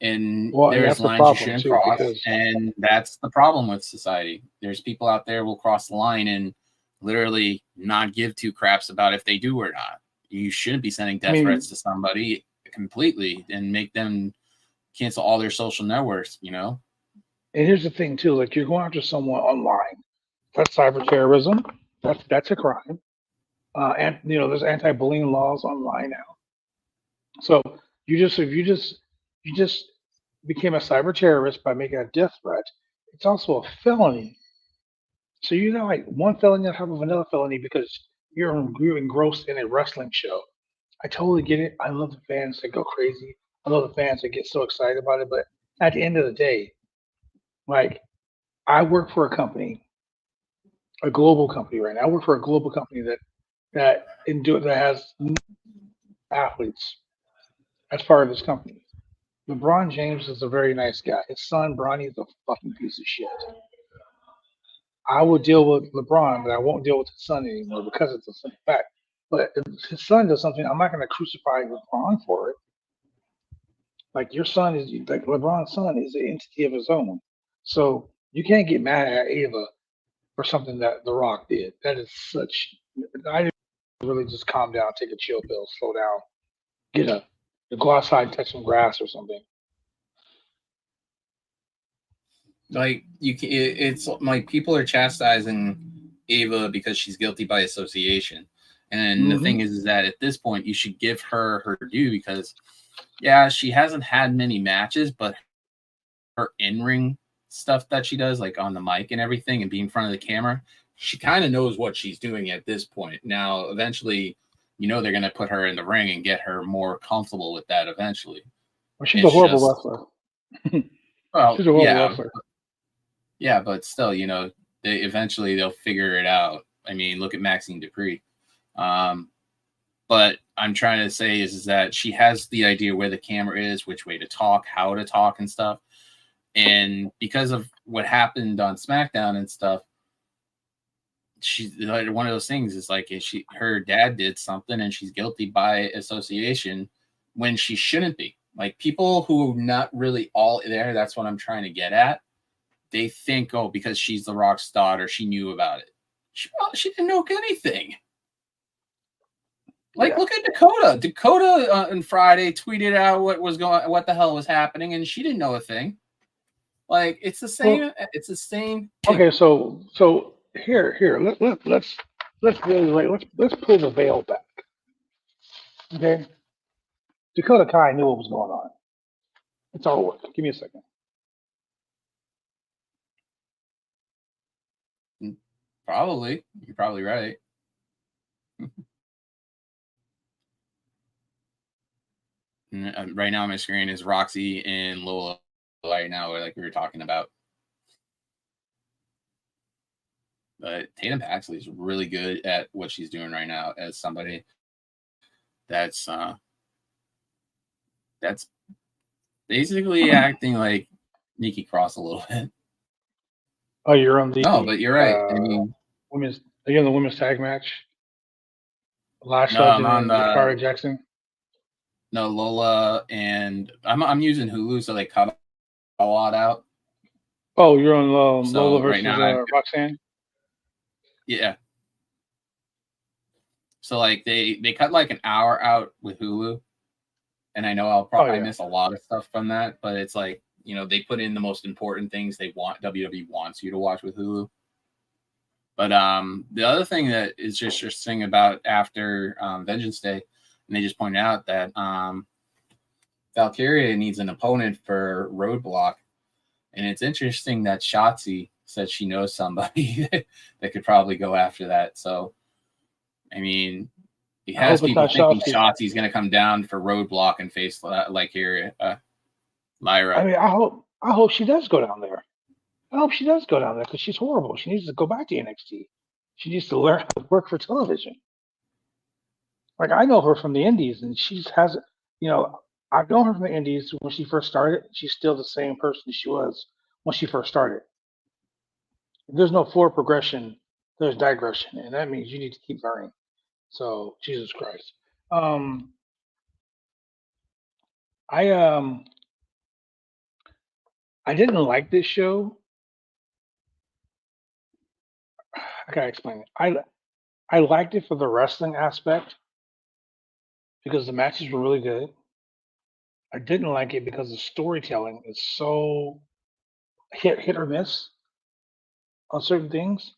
And there's lines you shouldn't cross, and that's the problem with society. There's people out there will cross the line and literally not give two craps about if they do or not. You shouldn't be sending death threats to somebody completely and make them cancel all their social networks, And here's the thing too, like you're going after someone online. That's cyber terrorism. That's a crime. And there's anti-bullying laws online now. So if you just became a cyber terrorist by making a death threat, it's also a felony. So you got like one felony on top of another felony because you're engrossed in a wrestling show. I totally get it. I love the fans that go crazy. I love the fans that get so excited about it. But at the end of the day, like I work for a company, a global company right now. I work for a global company that has athletes as part of this company. LeBron James is a very nice guy. His son Bronny is a fucking piece of shit. I will deal with LeBron, but I won't deal with his son anymore because it's a simple fact. But if his son does something, I'm not going to crucify LeBron for it. Like your son is like LeBron's son is an entity of his own. So you can't get mad at Ava for something that The Rock did. That is such. I really just calm down, take a chill pill, slow down, go outside, touch some grass or something. Like it's like people are chastising Ava because she's guilty by association, and the thing is that at this point you should give her her due because, yeah, she hasn't had many matches, but her in-ring stuff that she does, like on the mic and everything, and being in front of the camera, she kind of knows what she's doing at this point. Now, eventually, they're going to put her in the ring and get her more comfortable with that eventually. Well, she's a horrible wrestler. Well, she's a horrible wrestler. Yeah, but still, they'll figure it out. I mean, look at Maxine Dupree. But I'm trying to say is that she has the idea where the camera is, which way to talk, how to talk and stuff. And because of what happened on SmackDown and stuff, she's like one of those things is like her dad did something and she's guilty by association when she shouldn't be. Like people who are not really all there, that's what I'm trying to get at. They think, oh, because she's The Rock's daughter, she knew about it. She didn't know anything. Like, look at Dakota. Dakota on Friday tweeted out what the hell was happening, and she didn't know a thing. Like, it's the same. Well, it's the same. Okay, so here, let's pull the veil back. Okay, Dakota Kai knew what was going on. It's all work. Give me a second. Probably. You're probably right. Right now on my screen is Roxy and Lola right now, like we were talking about. But Tatum Paxley is really good at what she's doing right now as somebody that's basically acting like Nikki Cross a little bit. Oh, you're on the but you're right. I mean, are you in the women's tag match? Lash Legend and Jakara Jackson. No, Lola and I'm using Hulu, so they cut a lot out. Oh, you're on Lola versus Roxanne. Yeah. So like they cut like an hour out with Hulu, and I know I'll probably miss a lot of stuff from that, but it's like they put in the most important things WWE wants you to watch with Hulu. But the other thing that is just interesting about after Vengeance Day, and they just pointed out that Valkyria needs an opponent for Roadblock, and it's interesting that Shotzi said she knows somebody that could probably go after that. So, I mean, it has people thinking Shotzi's going to come down for Roadblock and face Lyra. I mean, I hope she does go down there. I hope she does go down there because she's horrible. She needs to go back to NXT. She needs to learn how to work for television. Like I know her from the Indies, and I've known her from the Indies when she first started. She's still the same person she was when she first started. If there's no forward progression, there's digression, and that means you need to keep learning. So Jesus Christ. I didn't like this show. I gotta explain it. I liked it for the wrestling aspect because the matches were really good. I didn't like it because the storytelling is so hit or miss on certain things.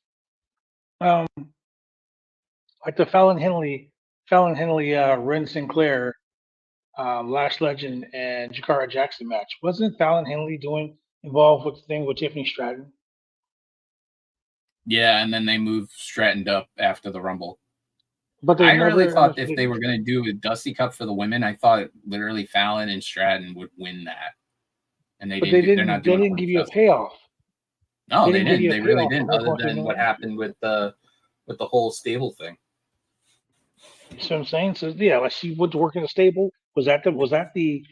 Like the Fallon Henley, Ren Sinclair, Lash Legend, and Jakara Jackson match. Wasn't Fallon Henley involved with the thing with Tiffany Stratton? Yeah, and then they moved Stratton up after the Rumble. But they I really never thought if they were going to do a Dusty Cup for the women, I thought literally Fallon and Stratton would win that, and they But didn't. They're not they doing it didn't for give you a Dusty. payoff. No, they didn't give didn't. you a They really payoff for didn't. her Other going to than what no. happened with the whole stable thing. You see what I'm saying? So yeah, like she went to work in a stable. Was that the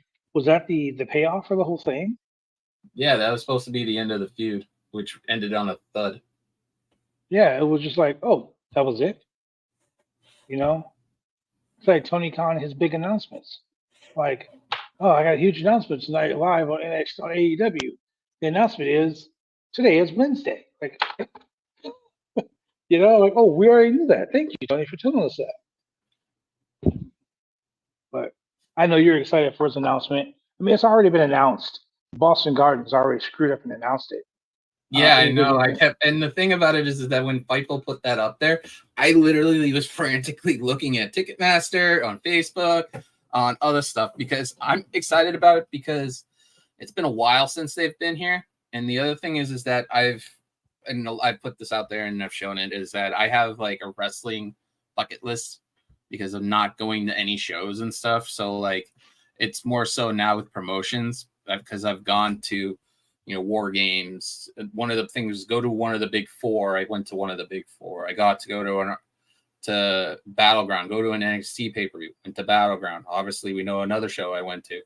payoff for the whole thing? Yeah, that was supposed to be the end of the feud, which ended on a thud. Yeah, it was just like, oh, that was it. You know, it's like Tony Khan, his big announcements. Like, oh, I got a huge announcement tonight live on NXT on AEW. The announcement is today is Wednesday. Like, like, oh, we already knew that. Thank you, Tony, for telling us that. But I know you're excited for his announcement. I mean, it's already been announced. Boston Gardens already screwed up and announced it. Yeah, I know. And the thing about it is that when Fightful put that up there, I literally was frantically looking at Ticketmaster on Facebook, on other stuff, because I'm excited about it because it's been a while since they've been here. And the other thing is that I've put this out there and I've shown it, is that I have like a wrestling bucket list because of not going to any shows and stuff. So like, it's more so now with promotions because I've gone to, War Games. One of the things was go to one of the big four. I went to one of the big four. I got to go to Battleground, go to an NXT pay-per-view, went to Battleground. Obviously, we know another show I went to.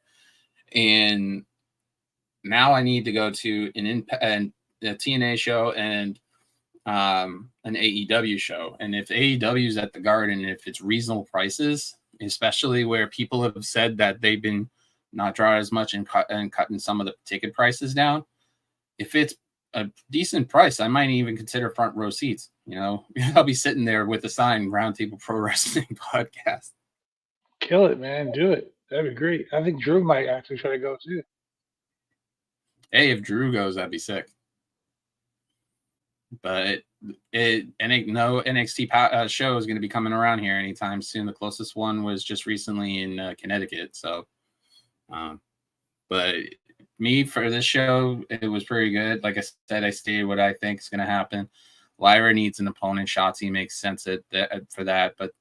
And now I need to go to a TNA show and an AEW show. And if AEW is at the Garden, if it's reasonable prices, especially where people have said that they've been not drawing as much and cutting some of the ticket prices down, if it's a decent price, I might even consider front row seats. I'll be sitting there with a sign, Roundtable Pro Wrestling Podcast. Kill it, man. Do it. That'd be great. I think Drew might actually try to go too. Hey, if Drew goes, that'd be sick. But no NXT show is going to be coming around here anytime soon. The closest one was just recently in Connecticut. So, but me for this show, it was pretty good. Like I said, I stated what I think is going to happen. Lyra needs an opponent. Shotzi makes sense for that. But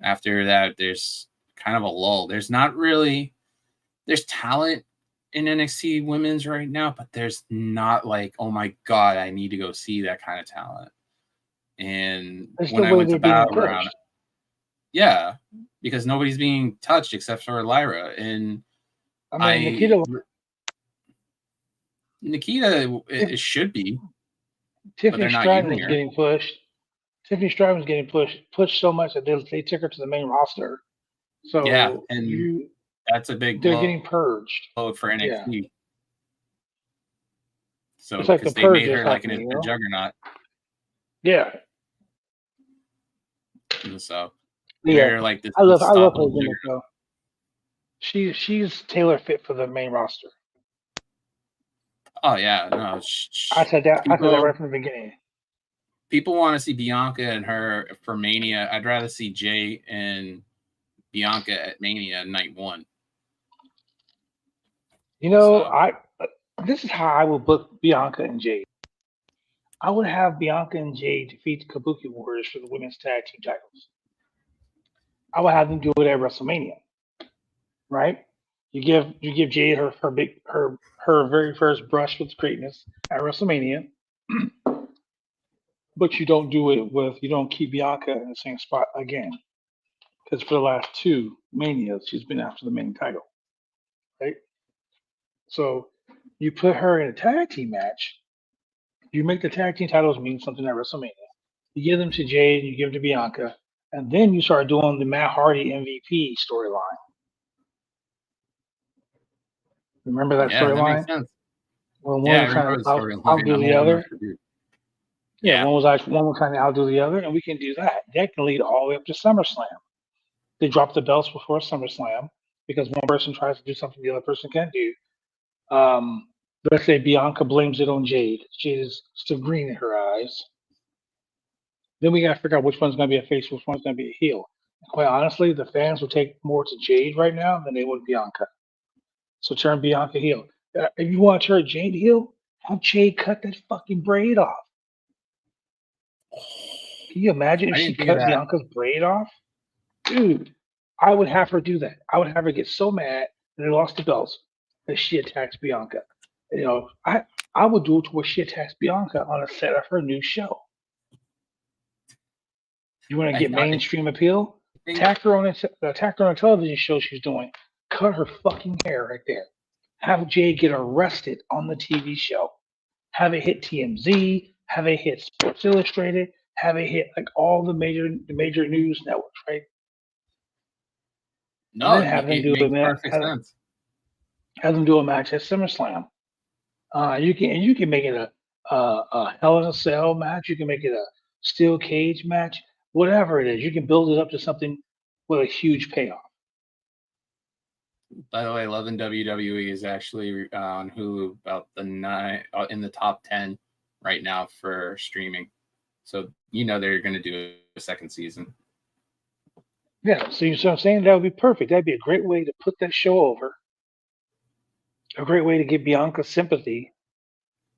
after that, there's kind of a lull. There's talent in NXT women's right now, but there's not like, oh my God, I need to go see that kind of talent. And when I went to Battleground, yeah, because nobody's being touched except for Lyra. And I mean, Nikita, it should be. Tiffany Stratton is getting pushed. Tiffany Stratton's getting pushed so much that they took her to the main roster. So yeah, and that's a big. They're getting purged for NXT. Yeah. So it's like the they purge made her like a juggernaut. Yeah. And so yeah, like this. I love her gimmick though. She's tailor fit for the main roster. Oh yeah, no. I said that right from the beginning. People want to see Bianca and her for Mania. I'd rather see Jay and Bianca at Mania night one. This is how I would book Bianca and Jay. I would have Bianca and Jay defeat the Kabuki Warriors for the women's tag team titles. I would have them do it at WrestleMania. Right? You give Jade her very first brush with greatness at WrestleMania, but you don't keep Bianca in the same spot again, because for the last two Manias she's been after the main title, right? So you put her in a tag team match, you make the tag team titles mean something at WrestleMania. You give them to Jade, you give them to Bianca, and then you start doing the Matt Hardy MVP storyline. Remember that storyline? When one was trying to outdo the other. Yeah, one was trying to outdo the other, and we can do that. That can lead all the way up to SummerSlam. They drop the belts before SummerSlam because one person tries to do something the other person can't do. Let's say Bianca blames it on Jade. Jade is still green in her eyes. Then we got to figure out which one's going to be a face, which one's going to be a heel. Quite honestly, the fans will take more to Jade right now than they would Bianca. So turn Bianca heel. If you want to turn Jade heel, have Jade cut that fucking braid off. Can you imagine if she cut Bianca's braid off? dude, I would have her do that. I would have her get so mad that they lost the belts that she attacks Bianca. You know, I would do it to where she attacks Bianca on a set of her new show. You want to get I mainstream appeal? think Attack her on a television show she's doing. Cut her fucking hair right there. Have Jay get arrested on the TV show. Have it hit TMZ. Have it hit Sports Illustrated. Have it hit like all the major news networks, right? And no, then have them it do makes perfect sense. have them do a match at SummerSlam. You can make it a Hell in a Cell match. You can make it a steel cage match. Whatever it is, you can build it up to something with a huge payoff. By the way, Love and WWE is actually on Hulu about in the top 10 right now for streaming. So they're going to do a second season. Yeah, so you see what I'm saying? That would be perfect. That'd be a great way to put that show over. A great way to get Bianca sympathy.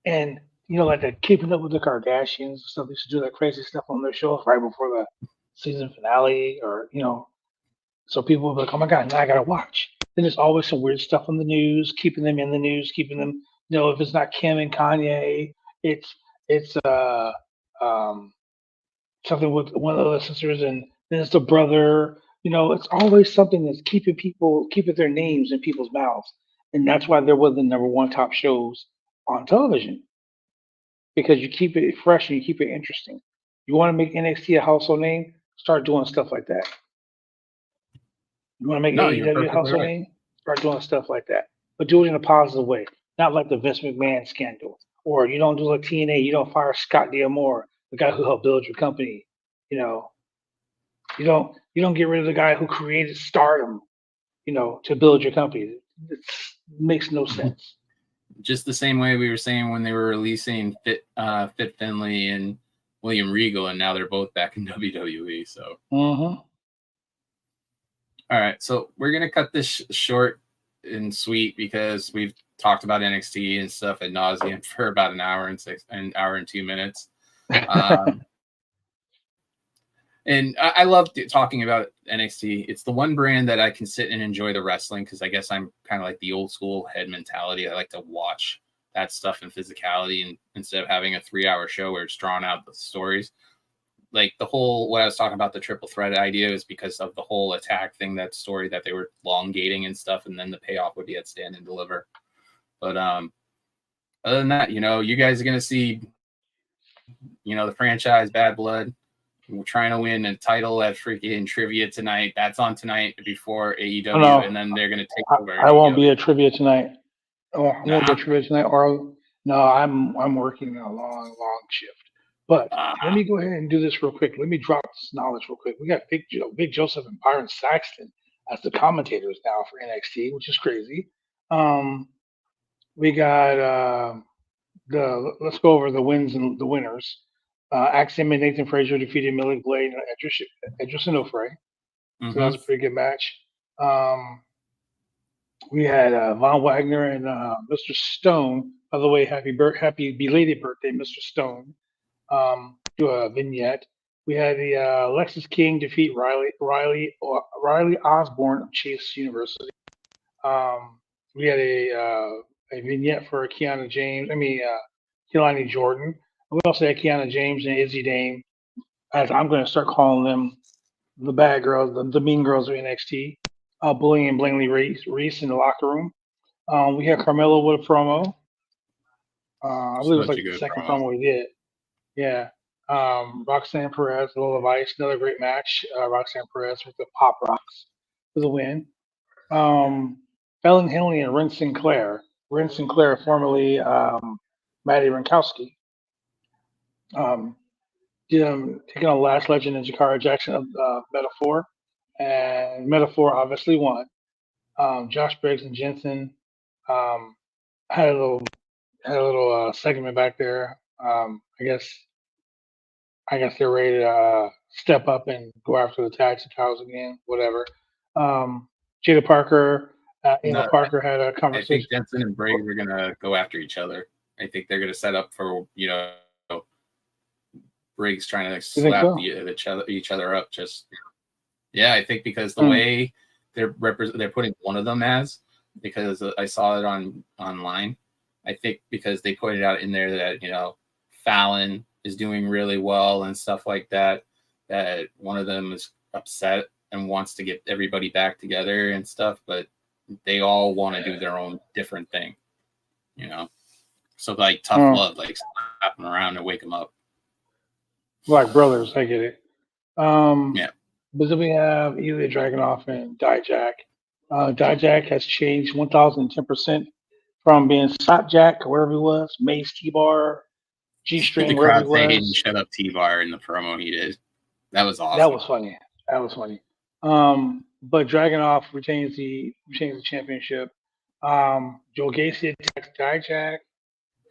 And like that Keeping Up with the Kardashians and stuff. They used to do that crazy stuff on their shows right before the season finale, or so people will be like, "Oh my god, now I gotta watch." Then there's always some weird stuff on the news, keeping them in the news, keeping them. If it's not Kim and Kanye, it's um something with one of the sisters, and then it's the brother. It's always something that's keeping their names in people's mouths, and that's why they're one of the number one top shows on television, because you keep it fresh and you keep it interesting. You want to make NXT a household name, start doing stuff like that. You want to make No, you're AEW a perfectly household right. name, start doing stuff like that, but do it in a positive way, not like the Vince McMahon scandal, or you don't do like TNA. You don't fire Scott D'Amore, the guy who helped build your company. You know, you don't get rid of the guy who created Stardom. To build your company. It makes no sense. Just the same way we were saying when they were releasing Fit Finlay and William Regal, and now they're both back in WWE. So, all right, so we're gonna cut this short and sweet because we've talked about NXT and stuff ad nauseum for about an hour and 2 minutes. And I love talking about NXT. It's the one brand that I can sit and enjoy the wrestling, because I guess I'm kind of like the old school head mentality. I like to watch that stuff and physicality, and instead of having a 3-hour show where it's drawn out the stories. Like what I was talking about, the triple threat idea, is because of the whole attack thing, that story that they were elongating and stuff, and then the payoff would be at Stand and Deliver. But other than that, you guys are going to see, the franchise Bad Blood. We're trying to win a title at freaking Trivia tonight. That's on tonight before AEW, and then they're going to take over. I won't be at Trivia tonight. I won't Nah. be at Trivia tonight. Or no, I'm working a long shift. But let me go ahead and do this real quick. Let me drop this knowledge real quick. We got Big Joseph and Byron Saxton as the commentators now for NXT, which is crazy. We got let's go over the wins and the winners. Axiom and Nathan Frazier defeated Malik Blade and Edris Onofre. So that was a pretty good match. We had Von Wagner and Mr. Stone. By the way, happy belated birthday, Mr. Stone. Do a vignette. We had the Lexus King defeat Riley Osborne of Chase University. We had a vignette for Keilani Jordan. We also had Kiana James and Izzy Dame, as I'm going to start calling them the bad girls, the mean girls of NXT, bullying Blaney Reese in the locker room. We had Carmelo with a promo. I believe it was like the second promo we did. Yeah. Roxanne Perez, Lola Vice, another great match. Roxanne Perez with the Pop Rocks for the win. Ellen Henley and Ren Sinclair. Ren Sinclair, formerly Maddie Rinkowski. Taking on Last Legend and Jakara Jackson of Metaphor, and Metaphor obviously won. Josh Briggs and Jensen had a little segment back there. I guess they're ready to step up and go after the tag titles again. Whatever. Jada Parker, Emma Parker had a conversation. I think Jensen and Briggs are gonna go after each other. I think they're gonna set up for Briggs trying to slap each other up. Just Yeah, I think because the way they're putting one of them as, because I saw it online. I think because they pointed out in there that Fallon is doing really well and stuff like that. That one of them is upset and wants to get everybody back together and stuff, but they all want to do their own different thing. So like tough love, like slap them around and wake them up. Like brothers, I get it. Yeah. But then we have Ilya Dragunov and Dijak. Dijak has changed 1,010% from being Slapjack, or wherever he was, Mace T-Bar, G-String, The wherever he crowd saying was. "Shut up, T-Bar" in the promo he did. That was awesome. That was funny. That was funny. But Dragunov retains the championship. Joe Gacy attacks Dijak.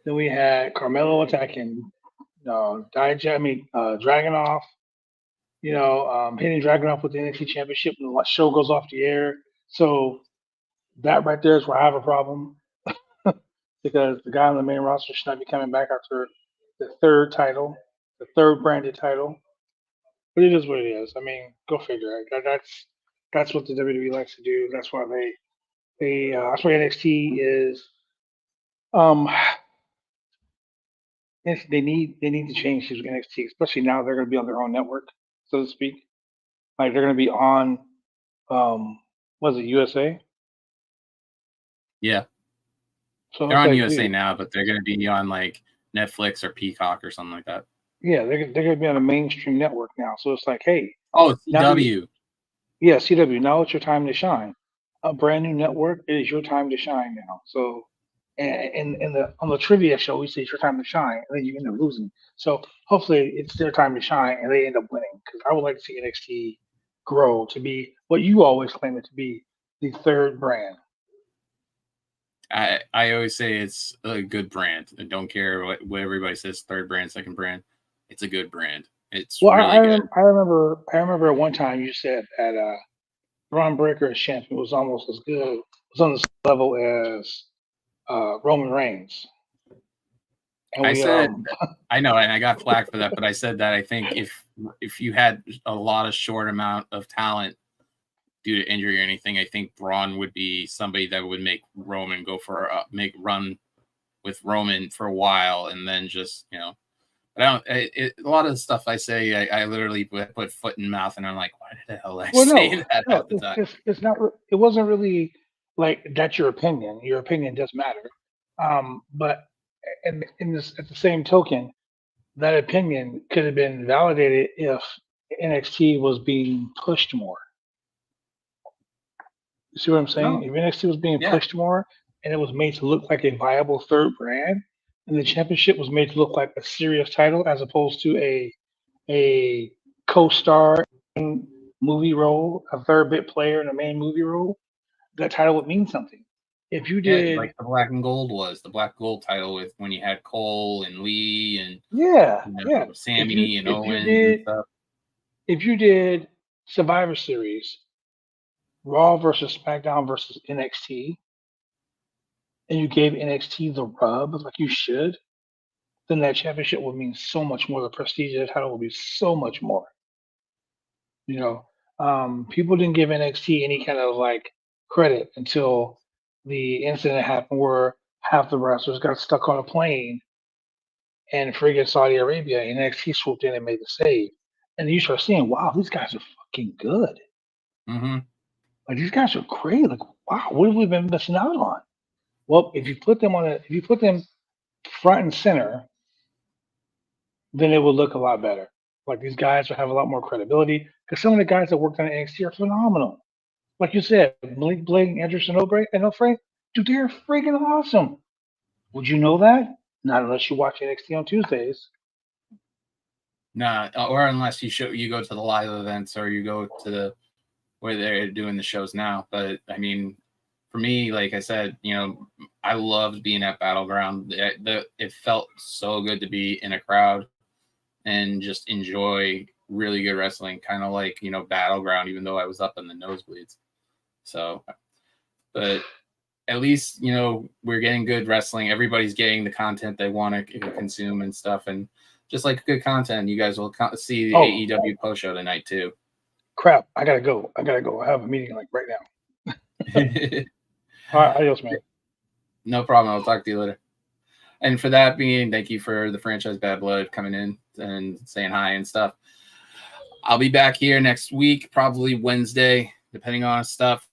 Then we had Carmelo attacking Dragunov. Hitting Dragunov with the NXT championship when the show goes off the air. So that right there is where I have a problem because the guy on the main roster should not be coming back after the third title, the third branded title. But it is what it is. I mean, go figure. That's what the WWE likes to do. That's why that's why NXT is um they need to change to NXT, especially now they're going to be on their own network, so to speak. Like they're going to be on was it USA? Yeah. So they're it's on like, USA dude, now, but they're going to be on like Netflix or Peacock or something like that. yeah, they're going to be on a mainstream network now. So it's like, hey, Oh, now CW. yeah, CW. Now it's your time to shine. A brand new network. It is your time to shine now. So, and on the trivia show, we say it's your time to shine, and then you end up losing. So hopefully, it's their time to shine, and they end up winning. Because I would like to see NXT grow to be what you always claim it to be, the third brand. I always say it's a good brand. I don't care what everybody says, third brand, second brand. It's a good brand. It's really good. I remember at one time you said that Ron Breaker as champion was almost as good, was on the same level as Roman Reigns. And I said, I know, and I got flack for that, but I said that I think if you had a lot of short amount of talent due to injury or anything, I think Braun would be somebody that would make Roman go for make run with Roman for a while, and then just But a lot of the stuff I say, I literally put foot in mouth, and I'm like, why the hell did I say that at the time? It's not. It wasn't really like that's your opinion. Your opinion does matter. But at the same token, that opinion could have been validated if NXT was being pushed more. You see what I'm saying? No. If NXT was being Yeah. pushed more and it was made to look like a viable third brand, and the championship was made to look like a serious title as opposed to a co-star in movie role, a third bit player in a main movie role, that title would mean something. If you Yeah, did, like the Black and Gold was the Black Gold title with when you had Cole and Lee and Sammy and Owens and stuff. If you did Survivor Series, Raw versus SmackDown versus NXT, and you gave NXT the rub like you should, then that championship would mean so much more. The prestige of the title would be so much more. People didn't give NXT any kind of like credit until the incident happened where half the wrestlers got stuck on a plane in friggin' Saudi Arabia, and NXT swooped in and made the save. And you start seeing, wow, these guys are fucking good. Mm-hmm. Like these guys are great. Like, wow, what have we been missing out on? Well, if you put them front and center, then it will look a lot better. Like these guys will have a lot more credibility because some of the guys that worked on NXT are phenomenal. Like you said, Blake Blade, Anderson and O'Fray, dude, they're freaking awesome. Would you know that? Not unless you watch NXT on Tuesdays. Nah, or unless you go to the live events or you go to where they're doing the shows now. But I mean, for me, like I said, I loved being at Battleground. It felt so good to be in a crowd and just enjoy really good wrestling, kind of like Battleground, even though I was up in the nosebleeds. So, but at least we're getting good wrestling. Everybody's getting the content they want to consume and stuff, and just like good content, you guys will see the AEW post show tonight too. crap, I gotta go. I have a meeting like right now. All right, adios, man. No problem. I'll talk to you later. And for that being, thank you for the franchise Bad Blood coming in and saying hi and stuff. I'll be back here next week, probably Wednesday, depending on stuff.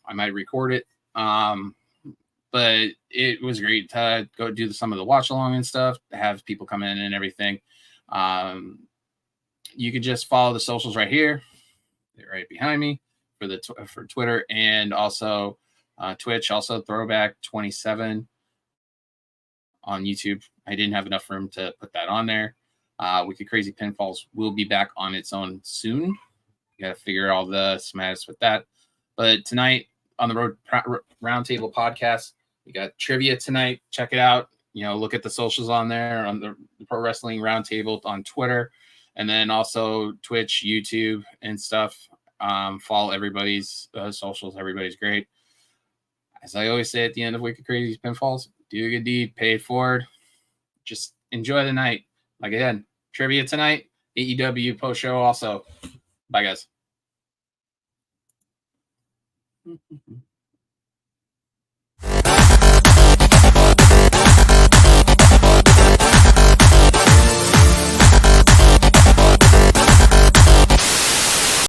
I might record it. But it was great to go do some of the watch along and stuff, have people come in and everything. You could just follow the socials right here. They're right behind me for Twitter and also Twitch, also Throwback 27 on YouTube. I didn't have enough room to put that on there. Wicked Crazy Pinfalls will be back on its own soon. You got to figure all the smash with that. But tonight on the Roundtable podcast, we got trivia tonight. Check it out. Look at the socials on there on the Pro Wrestling Roundtable on Twitter, and then also Twitch, YouTube, and stuff. Follow everybody's socials. Everybody's great. As I always say at the end of Wicked Crazy Pinfalls, do a good deed, pay it forward. Just enjoy the night. Like again, trivia tonight, AEW post show also. Bye, guys.